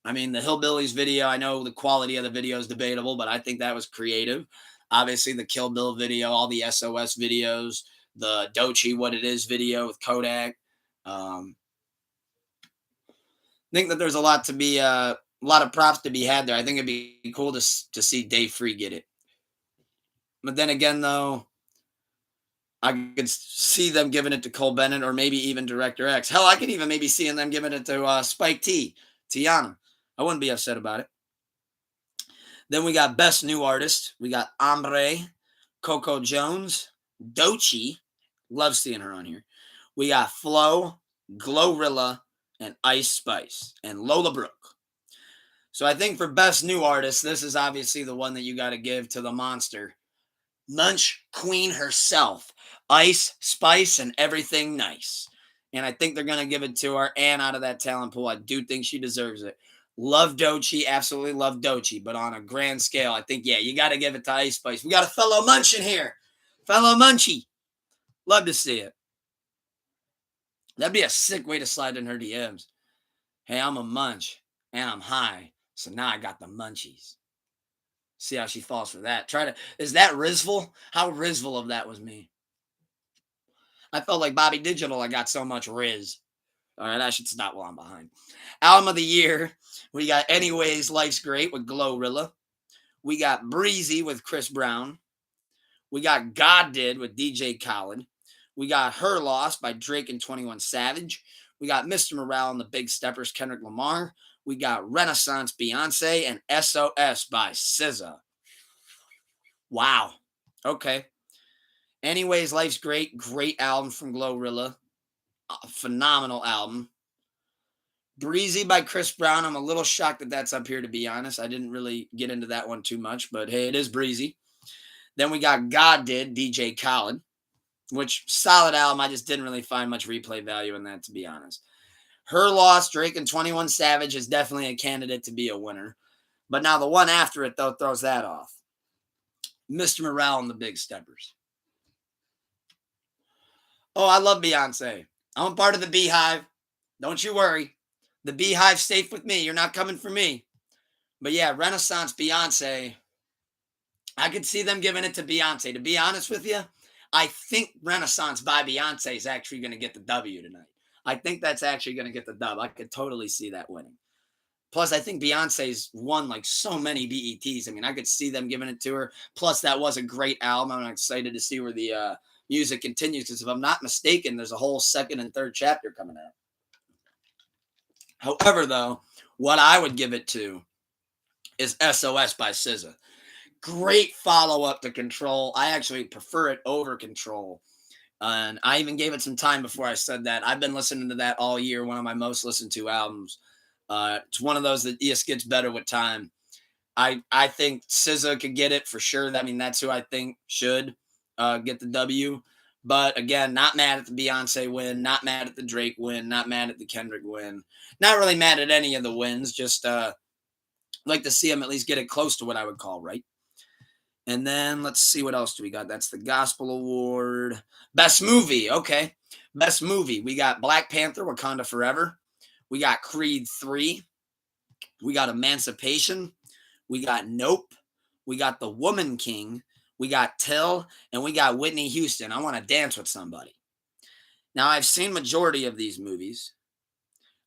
I mean, the Hillbillies video, I know the quality of the video is debatable, but I think that was creative. Obviously, the Kill Bill video, all the SOS videos, the Doechii What It Is video with Kodak. think that there's a lot to be a lot of props to be had there. I think it'd be cool to see Dave Free get it. But then again, though, I could see them giving it to Cole Bennett or maybe even Director X. Hell, I could even maybe seeing them giving it to Spike T, Tiana. I wouldn't be upset about it. Then we got Best New Artist. We got Ombre, Coco Jones, Dochi. Love seeing her on here. We got Flo, Glorilla, and Ice Spice, and Lola Brooke. So I think for Best New Artist, this is obviously the one that you got to give to the monster. Munch Queen herself. Ice, Spice, and everything nice. And I think they're going to give it to her. And out of that talent pool, I do think she deserves it. Love Dochi, absolutely love Dochi. But on a grand scale, I think, yeah, you got to give it to Ice Spice. We got a fellow Munch in here. Fellow Munchie. Love to see it. That'd be a sick way to slide in her DMs. Hey, I'm a Munch, and I'm high. So now I got the munchies. See how she falls for that. Is that Rizful? How Rizful of that was me. I felt like Bobby Digital. I got so much Riz. All right, I should stop while I'm behind. Album of the year. We got Anyways, Life's Great with Glorilla. We got Breezy with Chris Brown. We got God Did with DJ Khaled. We got Her Lost by Drake and 21 Savage. We got Mr. Morale and the Big Steppers, Kendrick Lamar. We got Renaissance Beyonce and SOS by SZA. Wow. Okay. Anyways, Life's Great. Great album from Glorilla. A phenomenal album. Breezy by Chris Brown. I'm a little shocked that that's up here, to be honest. I didn't really get into that one too much, but hey, it is Breezy. Then we got God Did, DJ Khaled, which solid album. I just didn't really find much replay value in that, to be honest. Her Lost, Drake and 21 Savage is definitely a candidate to be a winner. But now the one after it, though, throws that off. Mr. Morale and the Big Steppers. Oh, I love Beyonce. I'm a part of the Beehive. Don't you worry. The Beehive's safe with me. You're not coming for me. But yeah, Renaissance Beyonce. I could see them giving it to Beyonce. To be honest with you, I think Renaissance by Beyonce is actually going to get the W tonight. I think that's actually going to get the dub. I could totally see that winning. Plus, I think Beyonce's won like so many BETs. I mean, I could see them giving it to her. Plus, that was a great album. I'm excited to see where the music continues because if I'm not mistaken, there's a whole second and third chapter coming out. However, though, what I would give it to is SOS by SZA. Great follow-up to Control. I actually prefer it over Control. And I even gave it some time before I said that. I've been listening to that all year, one of my most listened to albums. It's one of those that just gets better with time. I think SZA could get it for sure. I mean, that's who I think should get the W. But again, not mad at the Beyonce win, not mad at the Drake win, not mad at the Kendrick win. Not really mad at any of the wins. Just like to see them at least get it close to what I would call right. And then let's see what else do we got. That's the Gospel Award. Best Movie. Okay. Best Movie. We got Black Panther, Wakanda Forever. We got Creed 3. We got Emancipation. We got Nope. We got The Woman King. We got Till. And we got Whitney Houston. I Want to Dance with Somebody. Now, I've seen majority of these movies.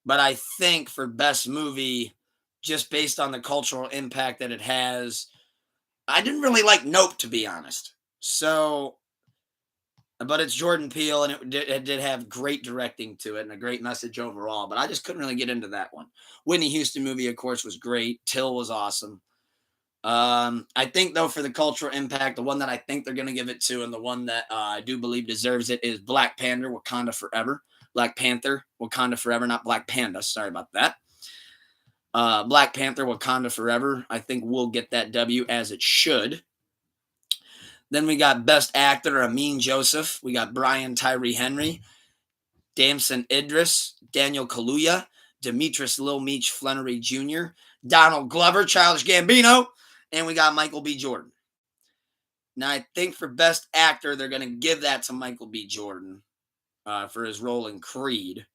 But I think for Best Movie, just based on the cultural impact that it has, I didn't really like Nope, to be honest. So, but it's Jordan Peele, and it did have great directing to it and a great message overall. But I just couldn't really get into that one. Whitney Houston movie, of course, was great. Till was awesome. I think, though, for the cultural impact, the one that I think they're going to give it to and the one that I do believe deserves it is Black Panther, Wakanda Forever. Black Panther, Wakanda Forever, not Black Panda. Sorry about that. Black Panther, Wakanda Forever, I think will get that W as it should. Then we got Best Actor, Amin Joseph. We got Brian Tyree Henry, Damson Idris, Daniel Kaluuya, Demetrius Lil Meech Flannery Jr., Donald Glover, Childish Gambino, and we got Michael B. Jordan. Now, I think for Best Actor, they're going to give that to Michael B. Jordan for his role in Creed.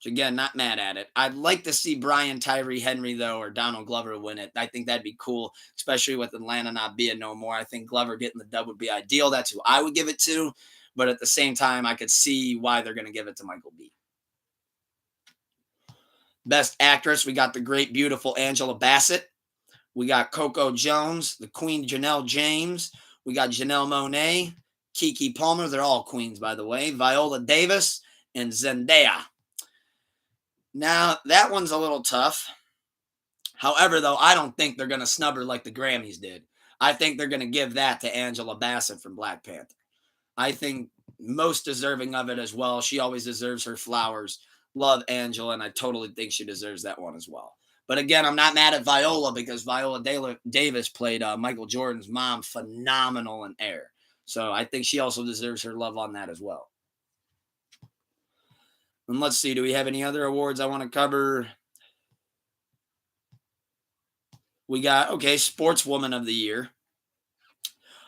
Again, not mad at it. I'd like to see Brian Tyree Henry, though, or Donald Glover win it. I think that'd be cool, especially with Atlanta not being no more. I think Glover getting the dub would be ideal. That's who I would give it to. But at the same time, I could see why they're going to give it to Michael B. Best Actress, we got the great, beautiful Angela Bassett. We got Coco Jones, the Queen Janelle James. We got Janelle Monáe, Kiki Palmer. They're all queens, by the way. Viola Davis and Zendaya. Now, that one's a little tough. However, though, I don't think they're going to snub her like the Grammys did. I think they're going to give that to Angela Bassett from Black Panther. I think most deserving of it as well. She always deserves her flowers. Love Angela, and I totally think she deserves that one as well. But again, I'm not mad at Viola because Viola Davis played Michael Jordan's mom phenomenal in Air. So I think she also deserves her love on that as well. And let's see, do we have any other awards I want to cover? We got, okay, Sportswoman of the Year.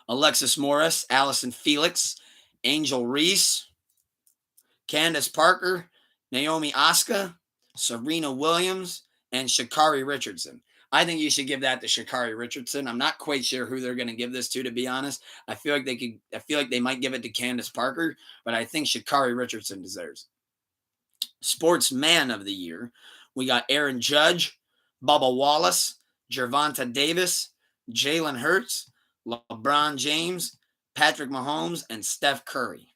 Alexis Morris, Allison Felix, Angel Reese, Candace Parker, Naomi Osaka, Serena Williams, and Sha'Carri Richardson. I think you should give that to Sha'Carri Richardson. I'm not quite sure who they're going to give this to be honest. I feel like they might give it to Candace Parker, but I think Sha'Carri Richardson deserves it. Sportsman of the Year. We got Aaron Judge, Bubba Wallace, Gervonta Davis, Jalen Hurts, LeBron James, Patrick Mahomes, and Steph Curry.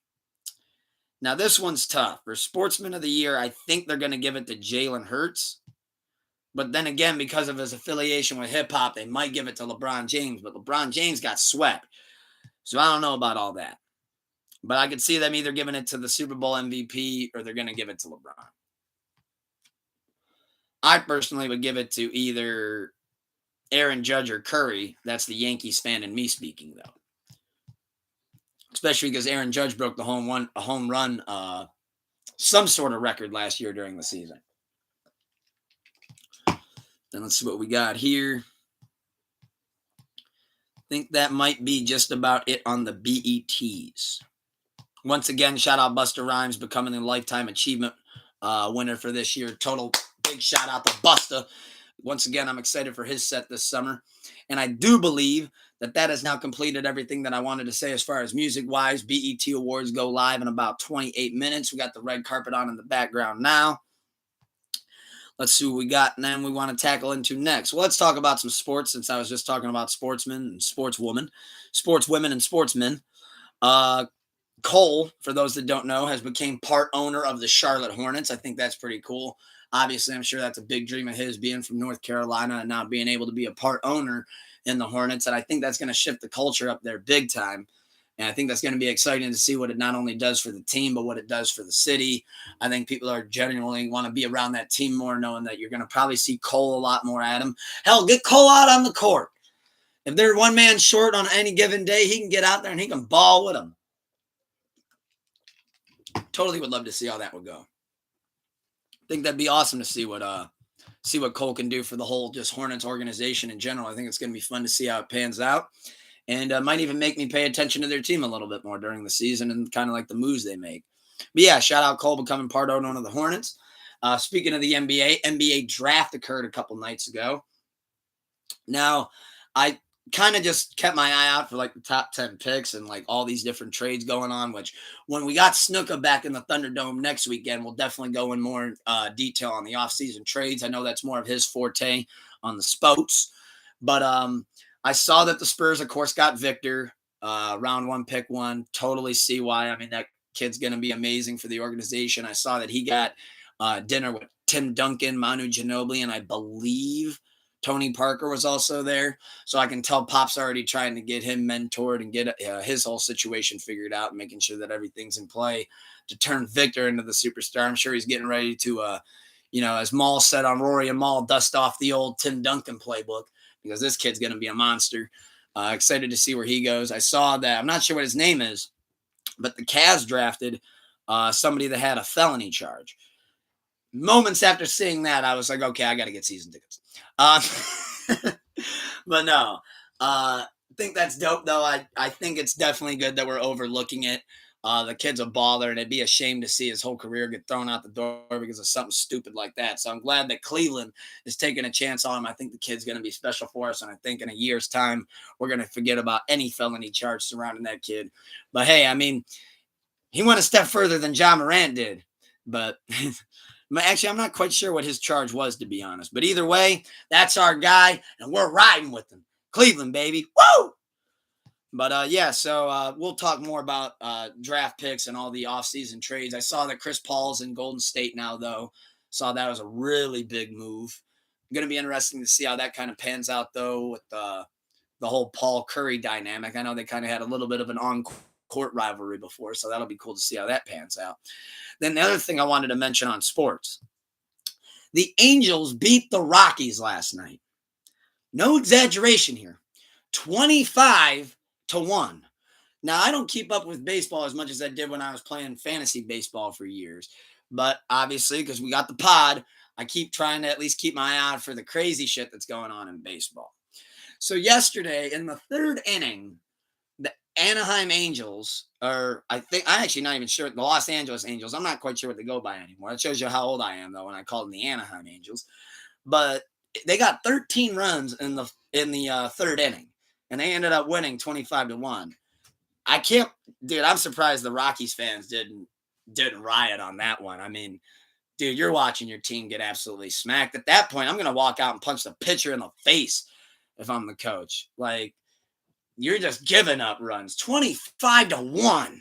Now, this one's tough. For Sportsman of the Year, I think they're going to give it to Jalen Hurts. But then again, because of his affiliation with hip-hop, they might give it to LeBron James. But LeBron James got swept. So I don't know about all that. But I could see them either giving it to the Super Bowl MVP or they're going to give it to LeBron. I personally would give it to either Aaron Judge or Curry. That's the Yankees fan in me speaking, though. Especially because Aaron Judge broke the home run, some sort of record last year during the season. Then let's see what we got here. I think that might be just about it on the BETs. Once again, shout out Busta Rhymes becoming the Lifetime Achievement winner for this year. Total big shout out to Busta. Once again, I'm excited for his set this summer. And I do believe that has now completed everything that I wanted to say as far as music-wise. BET Awards go live in about 28 minutes. We got the red carpet on in the background now. Let's see what we got, and then we want to tackle into next. Well, let's talk about some sports, since I was just talking about sportsmen and sportswomen and sportsmen. Cole, for those that don't know, has become part owner of the Charlotte Hornets. I think that's pretty cool. Obviously, I'm sure that's a big dream of his, being from North Carolina and now being able to be a part owner in the Hornets. And I think that's going to shift the culture up there big time. And I think that's going to be exciting to see what it not only does for the team, but what it does for the city. I think people are genuinely want to be around that team more, knowing that you're going to probably see Cole a lot more at him. Hell, get Cole out on the court. If they're one man short on any given day, he can get out there and he can ball with them. Totally would love to see how that would go. I think that'd be awesome to see what Cole can do for the whole just Hornets organization in general. I think it's going to be fun to see how it pans out. And might even make me pay attention to their team a little bit more during the season and kind of like the moves they make. But yeah, shout out Cole becoming part owner of the Hornets. Speaking of the NBA draft occurred a couple nights ago. Now, I kind of just kept my eye out for like the top 10 picks and like all these different trades going on, which when we got Snuka back in the Thunderdome next weekend, we'll definitely go in more detail on the offseason trades. I know that's more of his forte on the spots. But I saw that the Spurs, of course, got Victor, round one, pick one. Totally see why. I mean, that kid's going to be amazing for the organization. I saw that he got dinner with Tim Duncan, Manu Ginobili, and I believe Tony Parker was also there. So I can tell Pop's already trying to get him mentored and get his whole situation figured out, making sure that everything's in play to turn Victor into the superstar. I'm sure he's getting ready to, as Maul said on Rory and Maul, dust off the old Tim Duncan playbook, because this kid's going to be a monster. Excited to see where he goes. I saw that. I'm not sure what his name is, but the Cavs drafted somebody that had a felony charge. Moments after seeing that, I was like, okay, I got to get season tickets. But no, I think that's dope, though. I think it's definitely good that we're overlooking it. The kid's a baller, and it'd be a shame to see his whole career get thrown out the door because of something stupid like that. So I'm glad that Cleveland is taking a chance on him. I think the kid's going to be special for us, and I think in a year's time, we're going to forget about any felony charge surrounding that kid. But hey, I mean, he went a step further than Ja Morant did, but Actually, I'm not quite sure what his charge was, to be honest. But either way, that's our guy, and we're riding with him. Cleveland, baby. Woo! But yeah, so we'll talk more about draft picks and all the offseason trades. I saw that Chris Paul's in Golden State now, though. Saw that was a really big move. Going to be interesting to see how that kind of pans out, though, with the whole Paul Curry dynamic. I know they kind of had a little bit of an on-court rivalry before, so that'll be cool to see how that pans out. Then the other thing I wanted to mention on sports, the Angels beat the Rockies last night. No exaggeration here. 25-1. Now, I don't keep up with baseball as much as I did when I was playing fantasy baseball for years. But obviously, because we got the pod, I keep trying to at least keep my eye out for the crazy shit that's going on in baseball. So yesterday, in the third inning, the Anaheim Angels, or I actually not even sure, the Los Angeles Angels, I'm not quite sure what they go by anymore. It shows you how old I am, though, when I call them the Anaheim Angels. But they got 13 runs in the third inning, and they ended up winning 25-1. I can't, dude. I'm surprised the Rockies fans didn't riot on that one. I mean, dude, you're watching your team get absolutely smacked. At that point, I'm gonna walk out and punch the pitcher in the face if I'm the coach. Like, you're just giving up runs. 25-1.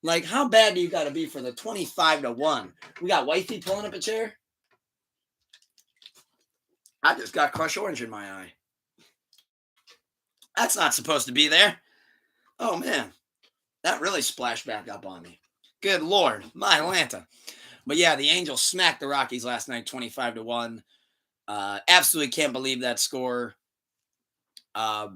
Like, how bad do you got to be for the 25-1? We got Wifey pulling up a chair. I just got crushed orange in my eye. That's not supposed to be there. Oh man, that really splashed back up on me. Good Lord, my Atlanta. But yeah, the Angels smacked the Rockies last night, 25-1. Absolutely can't believe that score. I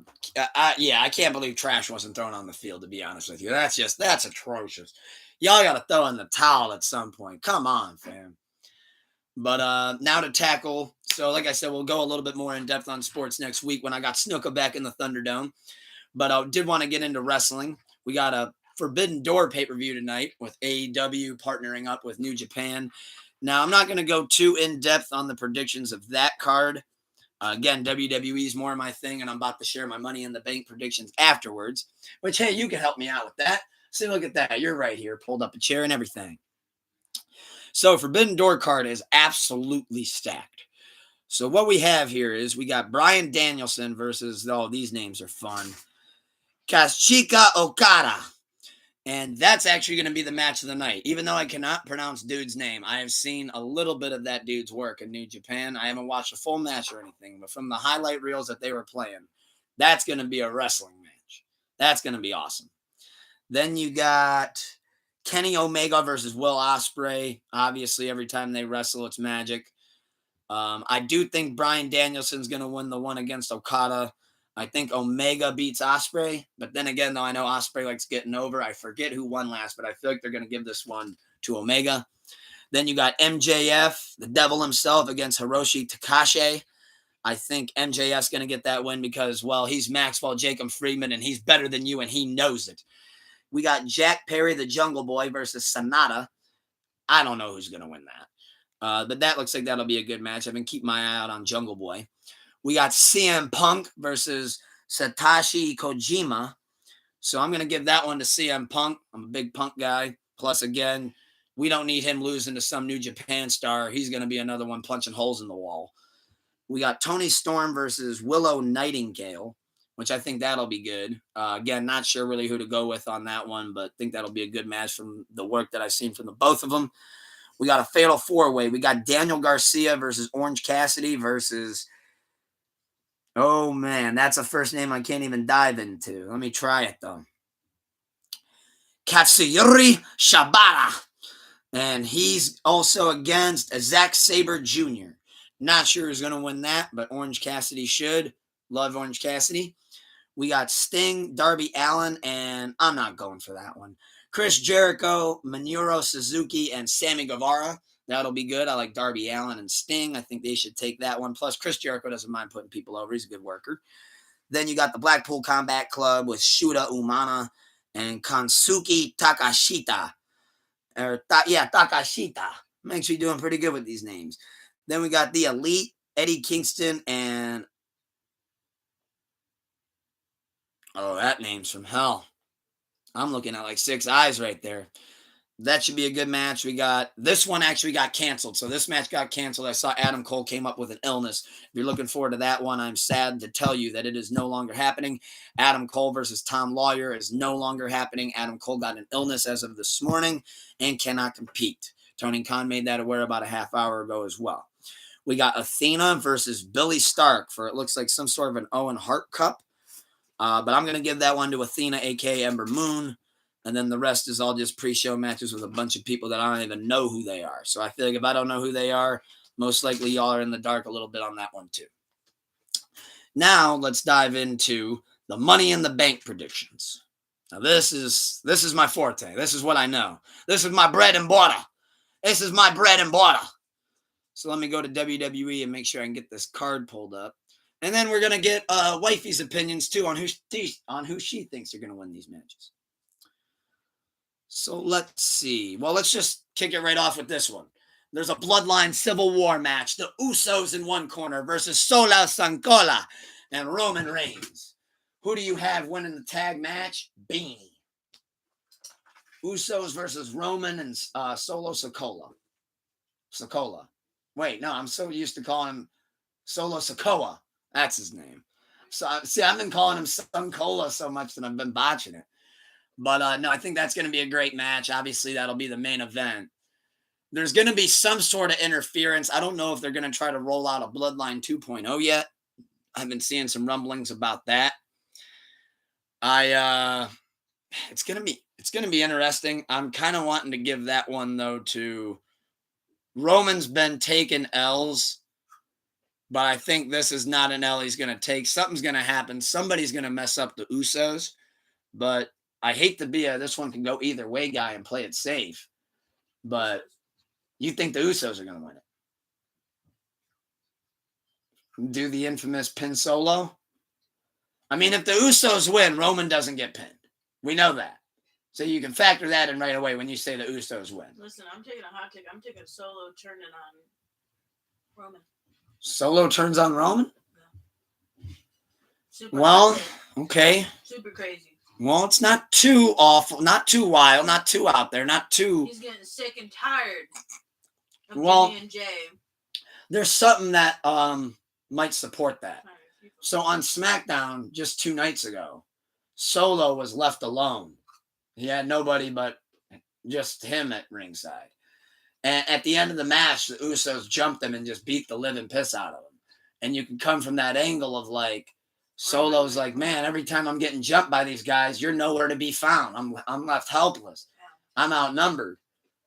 can't believe trash wasn't thrown on the field, to be honest with you. That's atrocious. Y'all got to throw in the towel at some point. Come on, fam. But now to tackle. So, like I said, we'll go a little bit more in depth on sports next week when I got Snuka back in the Thunderdome. But I did want to get into wrestling. We got a Forbidden Door pay-per-view tonight with AEW partnering up with New Japan. Now, I'm not going to go too in-depth on the predictions of that card. Again, WWE is more my thing, and I'm about to share my Money in the Bank predictions afterwards. Which, hey, you can help me out with that. See, look at that. You're right here. Pulled up a chair and everything. So, Forbidden Door card is absolutely stacked. So, what we have here is we got Bryan Danielson versus, these names are fun, Kazuchika Okada. And that's actually going to be the match of the night. Even though I cannot pronounce dude's name, I have seen a little bit of that dude's work in New Japan. I haven't watched a full match or anything, but from the highlight reels that they were playing, that's going to be a wrestling match. That's going to be awesome. Then you got Kenny Omega versus Will Ospreay. Obviously, every time they wrestle, it's magic. I do think Bryan Danielson's going to win the one against Okada. I think Omega beats Ospreay, but then again, though, I know Ospreay likes getting over. I forget who won last, but I feel like they're going to give this one to Omega. Then you got MJF, the devil himself, against Hiroshi Takahashi. I think MJF's going to get that win because, well, he's Maxwell Jacob Friedman, and he's better than you, and he knows it. We got Jack Perry, the Jungle Boy, versus Sonata. I don't know who's going to win that. But that looks like that'll be a good match. I've been keeping my eye out on Jungle Boy. We got CM Punk versus Satoshi Kojima. So I'm going to give that one to CM Punk. I'm a big Punk guy. Plus, again, we don't need him losing to some New Japan star. He's going to be another one punching holes in the wall. We got Tony Storm versus Willow Nightingale, which I think that'll be good. Again, not sure really who to go with on that one, but think that'll be a good match from the work that I've seen from the both of them. We got a fatal four-way. We got Daniel Garcia versus Orange Cassidy versus... Oh, man, that's a first name I can't even dive into. Let me try it, though. Katsuyori Shibata. And he's also against Zack Sabre Jr. Not sure who's going to win that, but Orange Cassidy should. Love Orange Cassidy. We got Sting, Darby Allin, and I'm not going for that one. Chris Jericho, Minoru Suzuki, and Sammy Guevara. That'll be good. I like Darby Allin and Sting. I think they should take that one. Plus, Chris Jericho doesn't mind putting people over. He's a good worker. Then you got the Blackpool Combat Club with Shuta Umana and Kansuke Takashita. Takashita. I'm actually doing pretty good with these names. Then we got the Elite, Eddie Kingston, and... Oh, that name's from hell. I'm looking at like 6 eyes right there. that should be a good match. We got this one actually got canceled. So this match got canceled. I saw Adam Cole came up with an illness. If you're looking forward to that one, I'm sad to tell you that it is no longer happening. Adam Cole versus Tom Lawyer is no longer happening. Adam Cole got an illness as of this morning and cannot compete. Tony Khan made that aware about a half hour ago as well. We got Athena versus Billy Stark for it looks like some sort of an Owen Hart Cup. But I'm going to give that one to Athena, a.k.a. Ember Moon. And then the rest is all just pre-show matches with a bunch of people that I don't even know who they are. So I feel like if I don't know who they are, most likely y'all are in the dark a little bit on that one too. Now let's dive into the Money in the Bank predictions. Now this is my forte. This is what I know. This is my bread and butter. This is my bread and butter. So let me go to WWE and make sure I can get this card pulled up. And then we're going to get Wifey's opinions too on who she thinks are going to win these matches. So let's see. Well, let's just kick it right off with this one. There's a Bloodline Civil War match. The Usos in one corner versus Solo Sankola and Roman Reigns. Who do you have winning the tag match? Beanie. Usos versus Roman and Solo Sikoa. Sikoa. Wait, no, I'm so used to calling him Solo Sikoa. That's his name. So, see, I've been calling him Sunkola so much that I've been botching it. But no, I think that's going to be a great match. Obviously, that'll be the main event. There's going to be some sort of interference. I don't know if they're going to try to roll out a Bloodline 2.0 yet. I've been seeing some rumblings about that. It's going to be interesting. I'm kind of wanting to give that one though to Roman's been taking L's, but I think this is not an L he's going to take. Something's going to happen. Somebody's going to mess up the Usos, but I hate to be this one can go either way guy and play it safe, but you think the Usos are going to win it? Do the infamous pin Solo? I mean, if the Usos win, Roman doesn't get pinned. We know that. So you can factor that in right away when you say the Usos win. Listen, I'm taking a hot take. I'm taking Solo turning on Roman. Solo turns on Roman? Yeah. Super well, okay. Super crazy. Well, it's not too awful, not too wild, not too out there, not too... He's getting sick and tired of Jimmy and Jay. There's something that might support that. So on SmackDown, just 2 nights ago, Solo was left alone. He had nobody but just him at ringside. And at the end of the match, the Usos jumped him and just beat the living piss out of him. And you can come from that angle of like, Solo's like, man, every time I'm getting jumped by these guys, you're nowhere to be found. I'm left helpless. I'm outnumbered.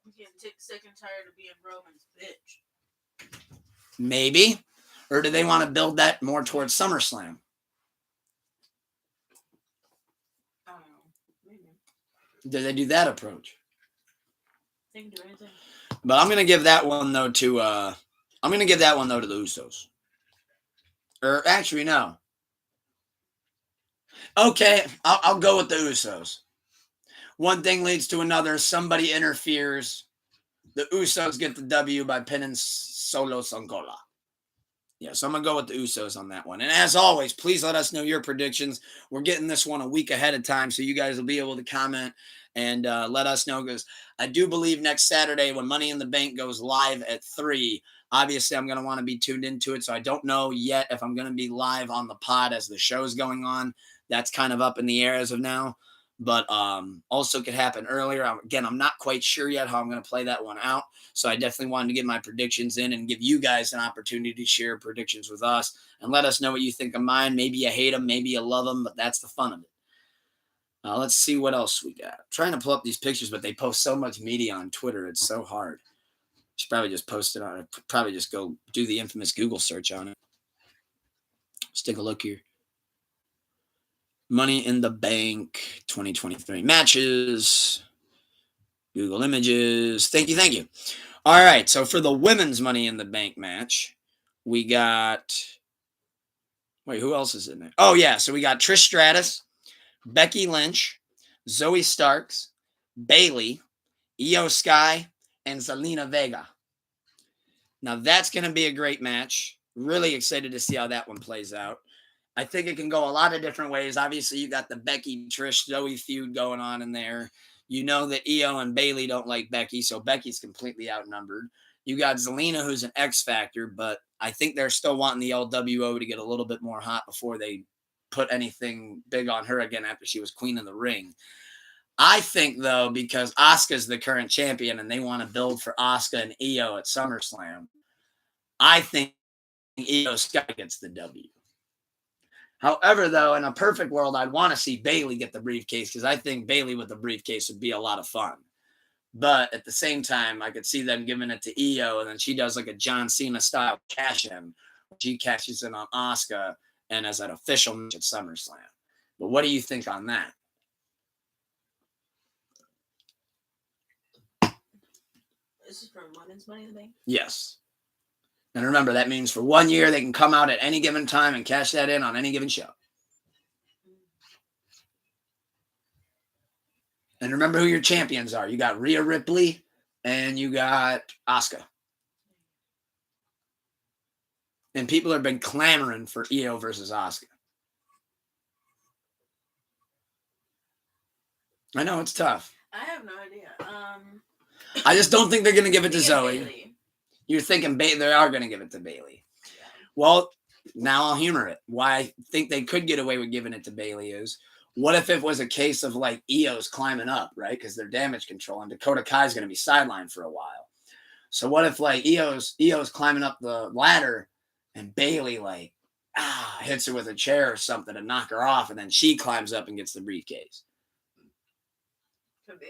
I'm getting sick and tired of being Roman's bitch. Maybe. Or do they want to build that more towards SummerSlam? I don't know. Maybe. Do they do that approach? They can do anything. But I'm gonna give that one though to the Usos. Or actually, no. Okay, I'll go with the Usos. One thing leads to another. Somebody interferes. The Usos get the W by pinning Solo Sankola. Yeah, so I'm going to go with the Usos on that one. And as always, please let us know your predictions. We're getting this one a week ahead of time, so you guys will be able to comment and let us know. Because I do believe next Saturday when Money in the Bank goes live at 3, obviously I'm going to want to be tuned into it. So I don't know yet if I'm going to be live on the pod as the show's going on. That's kind of up in the air as of now. But also could happen earlier. Again, I'm not quite sure yet how I'm going to play that one out. So I definitely wanted to get my predictions in and give you guys an opportunity to share predictions with us and let us know what you think of mine. Maybe you hate them, maybe you love them, but that's the fun of it. Let's see what else we got. I'm trying to pull up these pictures, but they post so much media on Twitter. It's so hard. Should probably just post it on it. Probably just go do the infamous Google search on it. Let's take a look here. Money in the Bank 2023 matches. Google Images. Thank you. All right, so for the women's Money in the Bank match, we got... Wait, who else is in there? Oh, yeah, so we got Trish Stratus, Becky Lynch, Zoe Starks, Bayley, Io Sky, and Zelina Vega. Now, that's going to be a great match. Really excited to see how that one plays out. I think it can go a lot of different ways. Obviously, you got the Becky, Trish, Zoe feud going on in there. You know that Io and Bailey don't like Becky, so Becky's completely outnumbered. You got Zelina, who's an X Factor, but I think they're still wanting the LWO to get a little bit more hot before they put anything big on her again after she was queen of the ring. I think, though, because Asuka's the current champion and they want to build for Asuka and Io at SummerSlam, I think Io Sky gets the W. However, though, in a perfect world, I'd want to see Bailey get the briefcase because I think Bailey with the briefcase would be a lot of fun. But at the same time, I could see them giving it to Io, and then she does like a John Cena style cash in. She cashes in on Asuka and as an official match at SummerSlam. But what do you think on that? This is for women's Money in the Bank? Yes. And remember, that means for 1 year, they can come out at any given time and cash that in on any given show. And remember who your champions are. You got Rhea Ripley and you got Asuka. And people have been clamoring for Io versus Asuka. I know, it's tough. I have no idea. I just don't think they're going to give it to Maybe Zoe. Bailey. You're thinking they are going to give it to Bailey. Yeah. Well, now I'll humor it. Why I think they could get away with giving it to Bailey is, what if it was a case of like Io's climbing up, right? Because they're damage control, and Dakota Kai's going to be sidelined for a while. So what if like Io's climbing up the ladder and Bailey like hits her with a chair or something to knock her off, and then she climbs up and gets the briefcase? Could be.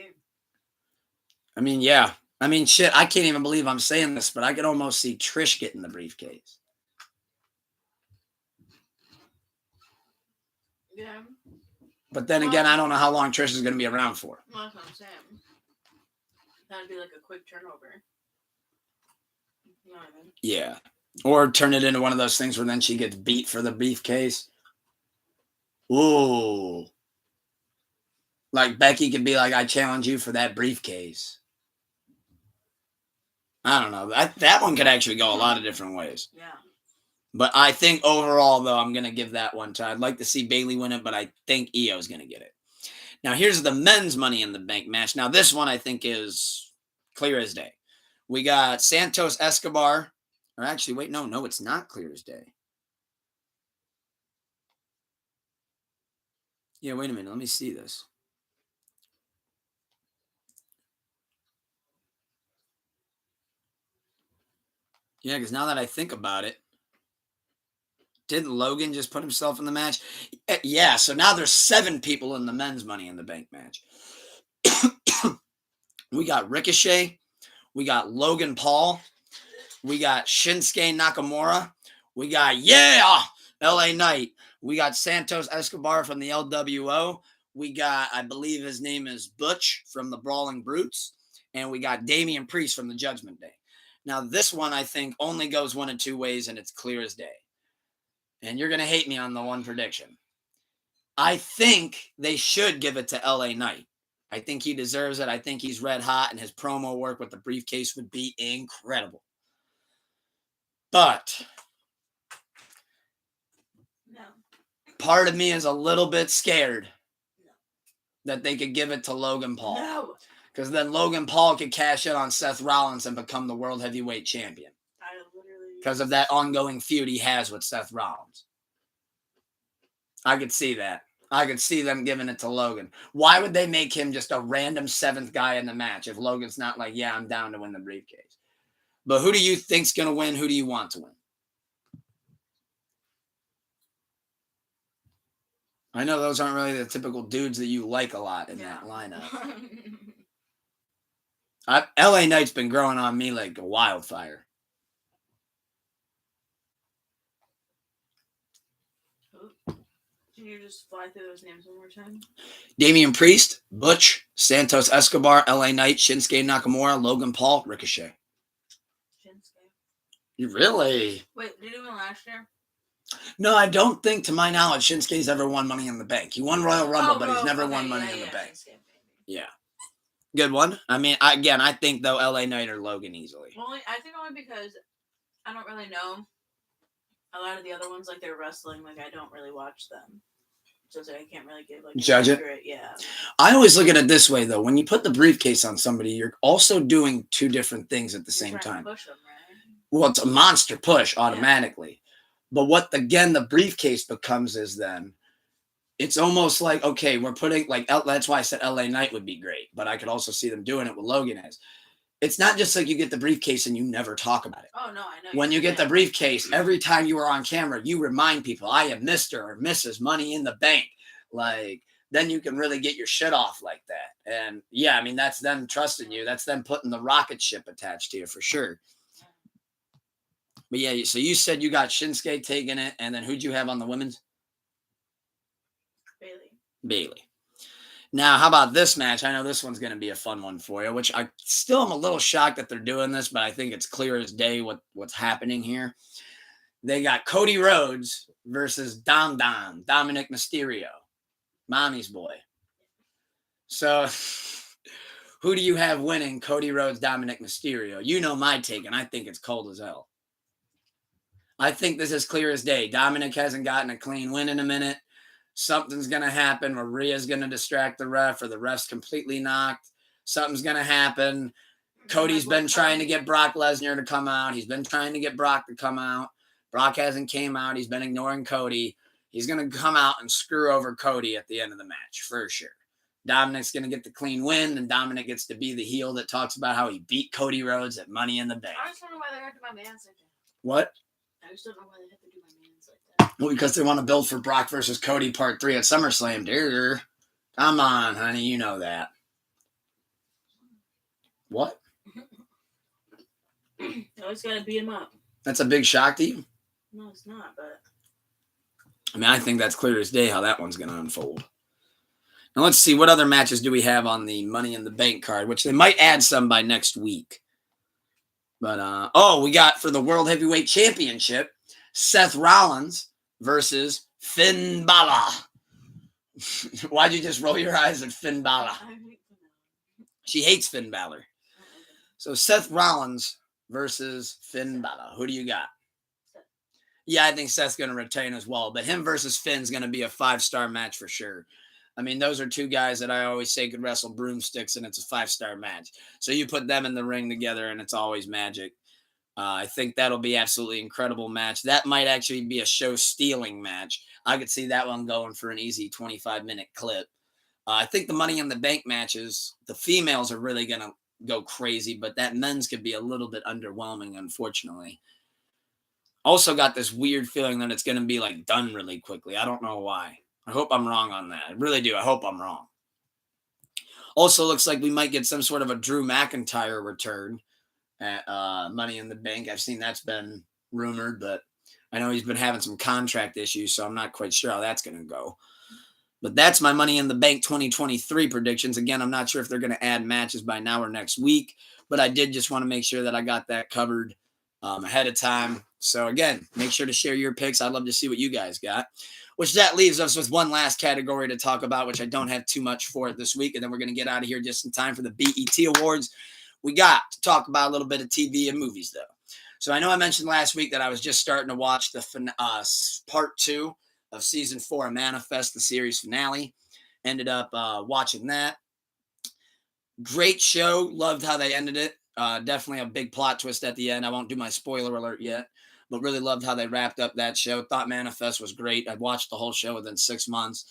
I mean, yeah. I mean, shit, I can't even believe I'm saying this, but I could almost see Trish getting the briefcase. Yeah. But then again, I don't know how long Trish is going to be around for. Well, that's what I'm saying. That'd be like a quick turnover. You know what I mean? Yeah. Or turn it into one of those things where then she gets beat for the briefcase. Ooh. Like Becky could be like, I challenge you for that briefcase. I don't know. That one could actually go a lot of different ways. Yeah. But I think overall, though, I'm going to give that one to. I'd like to see Bailey win it, but I think Io's going to get it. Now, here's the men's Money in the Bank match. Now, this one I think is clear as day. We got Santos Escobar. Or actually, wait, no, it's not clear as day. Yeah, wait a minute. Let me see this. Yeah, because now that I think about it, didn't Logan just put himself in the match? Yeah, so now there's 7 people in the men's Money in the Bank match. We got Ricochet. We got Logan Paul. We got Shinsuke Nakamura. We got, LA Knight. We got Santos Escobar from the LWO. We got, I believe his name is Butch from the Brawling Brutes. And we got Damian Priest from the Judgment Day. Now, this one, I think, only goes one of 2 ways, and it's clear as day. And you're going to hate me on the one prediction. I think they should give it to LA Knight. I think he deserves it. I think he's red hot, and his promo work with the briefcase would be incredible. But no. Part of me is a little bit scared that they could give it to Logan Paul. No. Because then Logan Paul could cash in on Seth Rollins and become the World Heavyweight Champion. Because of that ongoing feud he has with Seth Rollins. I could see that. I could see them giving it to Logan. Why would they make him just a random 7th guy in the match if Logan's not like, yeah, I'm down to win the briefcase? But who do you think's going to win? Who do you want to win? I know those aren't really the typical dudes that you like a lot in that lineup. LA Knight's been growing on me like a wildfire. Can you just fly through those names one more time? Damian Priest, Butch, Santos Escobar, LA Knight, Shinsuke Nakamura, Logan Paul, Ricochet. Shinsuke. You really? Wait, did he win last year? No, I don't think, to my knowledge, Shinsuke's ever won Money in the Bank. He won Royal Rumble, but he's never won Money in the Bank. Shinsuke, yeah. Good one. I mean, I think, though, LA Knight or Logan easily. Well, I think only because I don't really know a lot of the other ones, like they're wrestling. Like, I don't really watch them. So it's like I can't really give like Judge it. accurate, yeah. I always look at it this way, though. When you put the briefcase on somebody, you're also doing two different things at the You're same trying to time. push them, right? Well, it's a monster push automatically. But what, again, the briefcase becomes is then, it's almost like, okay, we're putting, like, that's why I said LA Knight would be great. But I could also see them doing it with Logan as. It's not just like you get the briefcase and you never talk about it. Oh, no, I know. When you get the briefcase, every time you are on camera, you remind people, I am Mr. or Mrs. Money in the Bank. Like, then you can really get your shit off like that. And yeah, I mean, that's them trusting you. That's them putting the rocket ship attached to you for sure. But yeah, so you said you got Shinsuke taking it, and then who'd you have on the women's? Bailey. Now, how about this match? I know this one's going to be a fun one for you, which I still am a little shocked that they're doing this, but I think it's clear as day what's happening here. They got Cody Rhodes versus Dominic Mysterio, mommy's boy. So, who do you have winning? Cody Rhodes, Dominic Mysterio. You know my take, and I think it's cold as hell. I think this is clear as day. Dominic hasn't gotten a clean win in a minute. Something's going to happen. Maria's going to distract the ref, or the ref's completely knocked. Something's going to happen. Cody's been trying to get Brock Lesnar to come out. He's been trying to get Brock to come out. Brock hasn't came out. He's been ignoring Cody. He's going to come out and screw over Cody at the end of the match, for sure. Dominic's going to get the clean win, and Dominic gets to be the heel that talks about how he beat Cody Rhodes at Money in the Bank. I just don't know why they have to do my man's like that. What? I just don't know why they have to do my man's like that. Well, because they want to build for Brock versus Cody Part 3 at SummerSlam, dear. Come on, honey. You know that. What? I always got to beat him up. That's a big shock to you? No, it's not, but... I mean, I think that's clear as day how that one's going to unfold. Now, let's see. What other matches do we have on the Money in the Bank card, which they might add some by next week. But, we got for the World Heavyweight Championship, Seth Rollins versus Finn Balor. Why'd you just roll your eyes at Finn Balor? She hates Finn Balor. So Seth Rollins versus Finn Balor. Who do you got? Yeah, I think Seth's going to retain as well. But him versus Finn's going to be a 5-star match for sure. I mean, those are two guys that I always say could wrestle broomsticks, and it's a 5-star match. So you put them in the ring together, and it's always magic. I think that'll be absolutely incredible match. That might actually be a show-stealing match. I could see that one going for an easy 25-minute clip. I think the Money in the Bank matches, the females are really going to go crazy, but that men's could be a little bit underwhelming, unfortunately. Also got this weird feeling that it's going to be like done really quickly. I don't know why. I hope I'm wrong on that. I really do. I hope I'm wrong. Also looks like we might get some sort of a Drew McIntyre return at Money in the Bank. I've seen that's been rumored, but I know he's been having some contract issues, so I'm not quite sure how that's going to go. But that's my Money in the Bank 2023 predictions. Again, I'm not sure if they're going to add matches by now or next week, but I did just want to make sure that I got that covered ahead of time. So again, make sure to share your picks. I'd love to see what you guys got. Which that leaves us with one last category to talk about, which I don't have too much for it this week. And then we're going to get out of here just in time for the BET Awards. We got to talk about a little bit of TV and movies, though. So I know I mentioned last week that I was just starting to watch the part 2 of season 4 of Manifest, the series finale. Ended up watching that. Great show. Loved how they ended it. Definitely a big plot twist at the end. I won't do my spoiler alert yet, but really loved how they wrapped up that show. Thought Manifest was great. I watched the whole show within 6 months.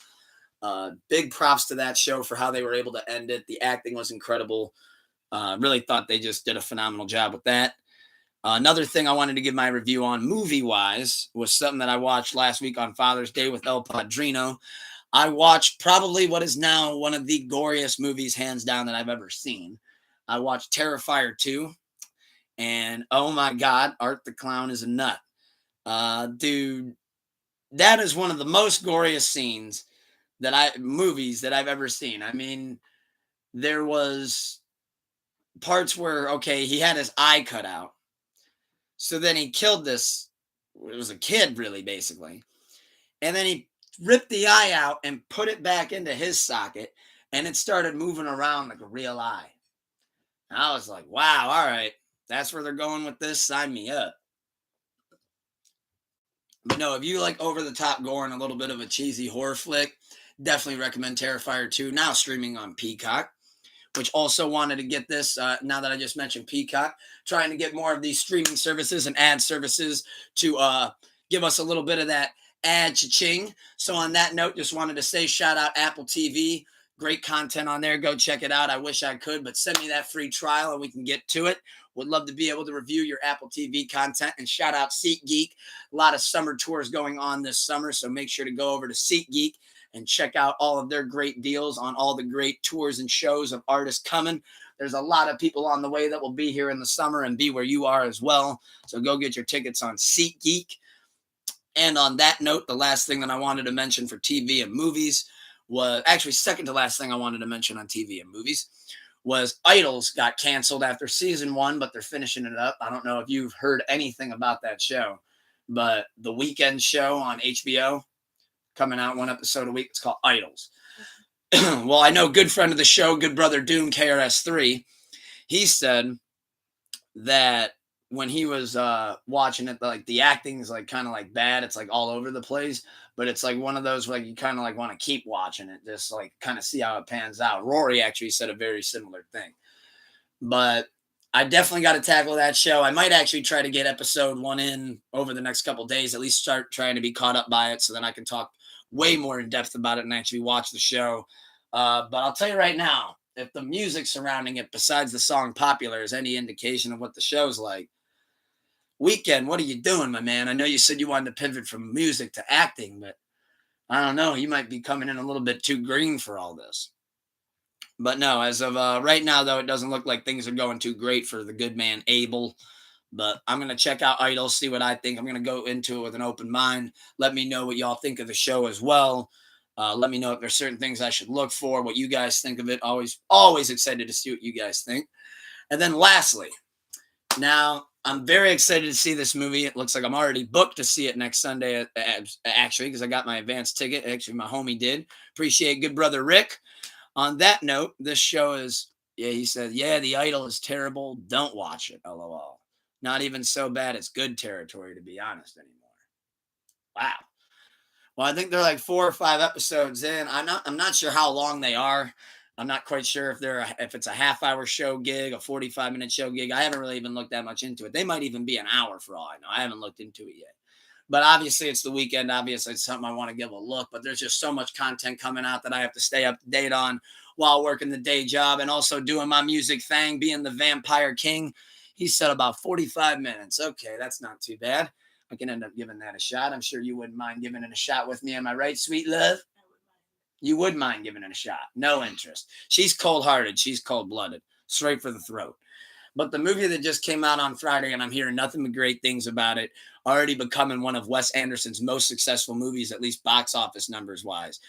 Big props to that show for how they were able to end it. The acting was incredible. Really thought they just did a phenomenal job with that. Another thing I wanted to give my review on movie-wise was something that I watched last week on Father's Day with El Padrino. I watched probably what is now one of the goriest movies, hands down, that I've ever seen. I watched Terrifier 2, and oh my God, Art the Clown is a nut. Dude, that is one of the most goriest movies that I've ever seen. I mean, there was parts where, okay, he had his eye cut out. So then he killed this, it was a kid really, basically. And then he ripped the eye out and put it back into his socket, and it started moving around like a real eye. And I was like, wow, all right. That's where they're going with this. Sign me up. But no, if you like over the top gore and a little bit of a cheesy horror flick, definitely recommend Terrifier 2, now streaming on Peacock, which also wanted to get this, now that I just mentioned Peacock, trying to get more of these streaming services and ad services to give us a little bit of that ad cha-ching. So on that note, just wanted to say shout out Apple TV. Great content on there. Go check it out. I wish I could, but send me that free trial and we can get to it. Would love to be able to review your Apple TV content. And shout out SeatGeek. A lot of summer tours going on this summer, so make sure to go over to SeatGeek and check out all of their great deals on all the great tours and shows of artists coming. There's a lot of people on the way that will be here in the summer and be where you are as well. So go get your tickets on SeatGeek. And on that note, the last thing that I wanted to mention for TV and movies was actually second to last thing I wanted to mention on TV and movies was Idols got canceled after season 1, but they're finishing it up. I don't know if you've heard anything about that show, but the weekend show on HBO coming out 1 episode a week. It's called Idols. Well, I know good friend of the show, good brother Doom KRS3, he said that when he was watching it, like the acting is like kind of like bad. It's like all over the place, but it's like one of those like you kind of like want to keep watching it, just like kind of see how it pans out. Rory actually said a very similar thing, but I definitely got to tackle that show. I might actually try to get episode 1 in over the next couple days, at least start trying to be caught up by it, so then I can talk way more in depth about it and actually watch the show. But I'll tell you right now, if the music surrounding it, besides the song Popular, is any indication of what the show's like, Weekend, what are you doing, my man? I know you said you wanted to pivot from music to acting, but I don't know. You might be coming in a little bit too green for all this. But no, as of right now, though, it doesn't look like things are going too great for the good man Abel. But I'm going to check out Idols, see what I think. I'm going to go into it with an open mind. Let me know what y'all think of the show as well. Let me know if there's certain things I should look for, what you guys think of it. Always excited to see what you guys think. And then lastly, now I'm very excited to see this movie. It looks like I'm already booked to see it next Sunday, actually, because I got my advance ticket. Actually, my homie did. Appreciate good brother Rick. On that note, this show is, yeah, he said, yeah, The Idol is terrible. Don't watch it, LOL. Not even so bad it's good territory, to be honest, anymore. Wow. Well, I think they're like 4 or 5 episodes in. I'm not sure how long they are. I'm not quite sure if it's a half-hour show gig, a 45-minute show gig. I haven't really even looked that much into it. They might even be an hour for all I know. I haven't looked into it yet. But obviously, it's the weekend. Obviously, it's something I want to give a look. But there's just so much content coming out that I have to stay up to date on while working the day job and also doing my music thing, being the Vampire King. He said about 45 minutes. Okay, that's not too bad. I can end up giving that a shot. I'm sure you wouldn't mind giving it a shot with me. Am I right, sweet love? You would mind giving it a shot. No interest. She's cold-hearted. She's cold-blooded. Straight for the throat. But the movie that just came out on Friday, and I'm hearing nothing but great things about it, already becoming one of Wes Anderson's most successful movies, at least box office numbers wise.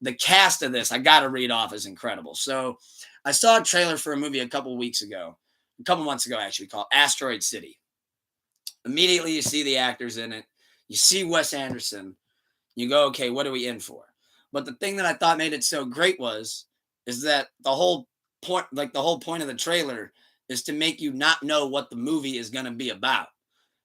The cast of this, I got to read off, is incredible. So I saw a trailer for a movie a couple months ago, actually, called Asteroid City. Immediately you see the actors in it. You see Wes Anderson. You go, okay, what are we in for? But the thing that I thought made it so great is that the whole point of the trailer is to make you not know what the movie is going to be about.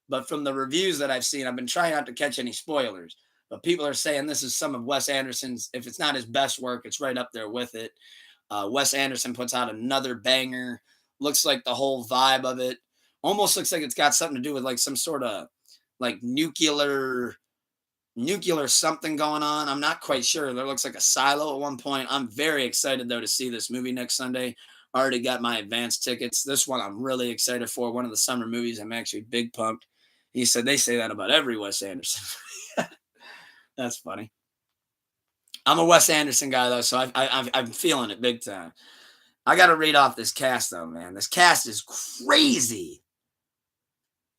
But from the reviews that I've seen, I've been trying not to catch any spoilers, but people are saying this is some of Wes Anderson's, if it's not his best work, it's right up there with it. Wes Anderson puts out another banger. Looks like the whole vibe of it almost looks like it's got something to do with like some sort of like nuclear something going on. I'm not quite sure. There looks like a silo at one point. I'm very excited though to see this movie next Sunday. Already got my advance tickets. This one I'm really excited for. One of the summer movies I'm actually big pumped. He said they say that about every Wes Anderson. That's funny. I'm a Wes Anderson guy though, so I'm feeling it big time. I got to read off this cast though, man. This cast is crazy.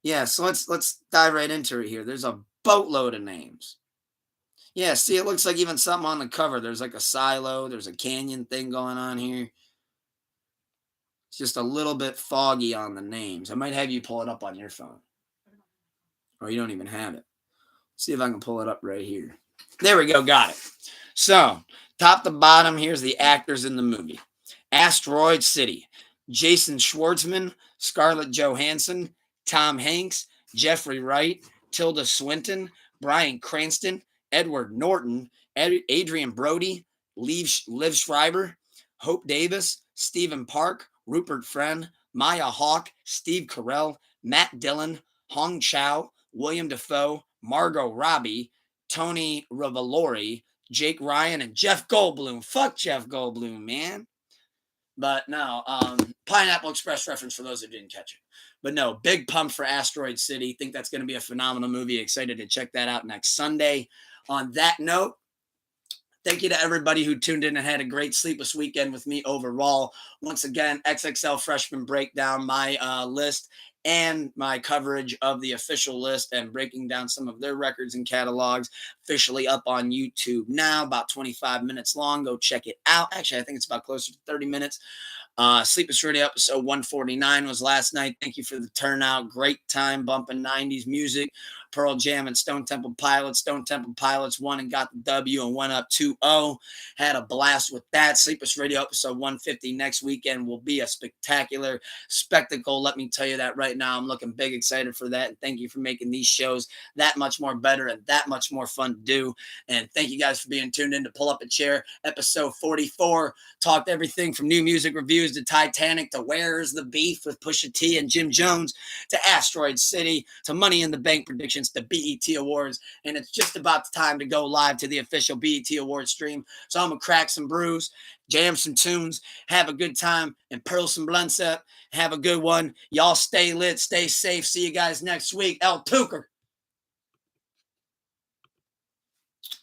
Yeah, so let's dive right into it here. There's a boatload of names. Yeah, see, it looks like even something on the cover. There's like a silo. There's a canyon thing going on here. It's just a little bit foggy on the names. I might have you pull it up on your phone. Or you don't even have it. See if I can pull it up right here. There we go. Got it. So, top to bottom, here's the actors in the movie. Asteroid City. Jason Schwartzman, Scarlett Johansson, Tom Hanks, Jeffrey Wright, Tilda Swinton, Bryan Cranston, Edward Norton, Adrian Brody, Liv Schreiber, Hope Davis, Stephen Park, Rupert Friend, Maya Hawke, Steve Carell, Matt Dillon, Hong Chow, William Defoe, Margot Robbie, Tony Revolori, Jake Ryan, and Jeff Goldblum. Fuck Jeff Goldblum, man. But no, Pineapple Express reference for those that didn't catch it. But no, big pump for Asteroid City. Think that's going to be a phenomenal movie. Excited to check that out next Sunday. On that note, thank you to everybody who tuned in and had a great sleepless weekend with me overall. Once again, XXL Freshman Breakdown, my list and my coverage of the official list and breaking down some of their records and catalogs officially up on YouTube now, about 25 minutes long. Go check it out. Actually, I think it's about closer to 30 minutes. Sleepless Radio episode 149 was last night. Thank you for the turnout. Great time bumping 90s music. Pearl Jam and Stone Temple Pilots. Stone Temple Pilots won and got the W and went up 2-0. Had a blast with that. Sleepless Radio episode 150 next weekend will be a spectacular spectacle. Let me tell you that right now. I'm looking big excited for that. And thank you for making these shows that much more better and that much more fun to do. And thank you guys for being tuned in to Pull Up a Chair episode 44. Talked everything from new music reviews to Titanic to Where's the Beef with Pusha T and Jim Jones to Asteroid City to Money in the Bank predictions to BET Awards. And it's just about the time to go live to the official BET Awards stream. So I'm going to crack some brews, jam some tunes, have a good time, and pearl some blunts up. Have a good one. Y'all stay lit, stay safe. See you guys next week. El Tucker.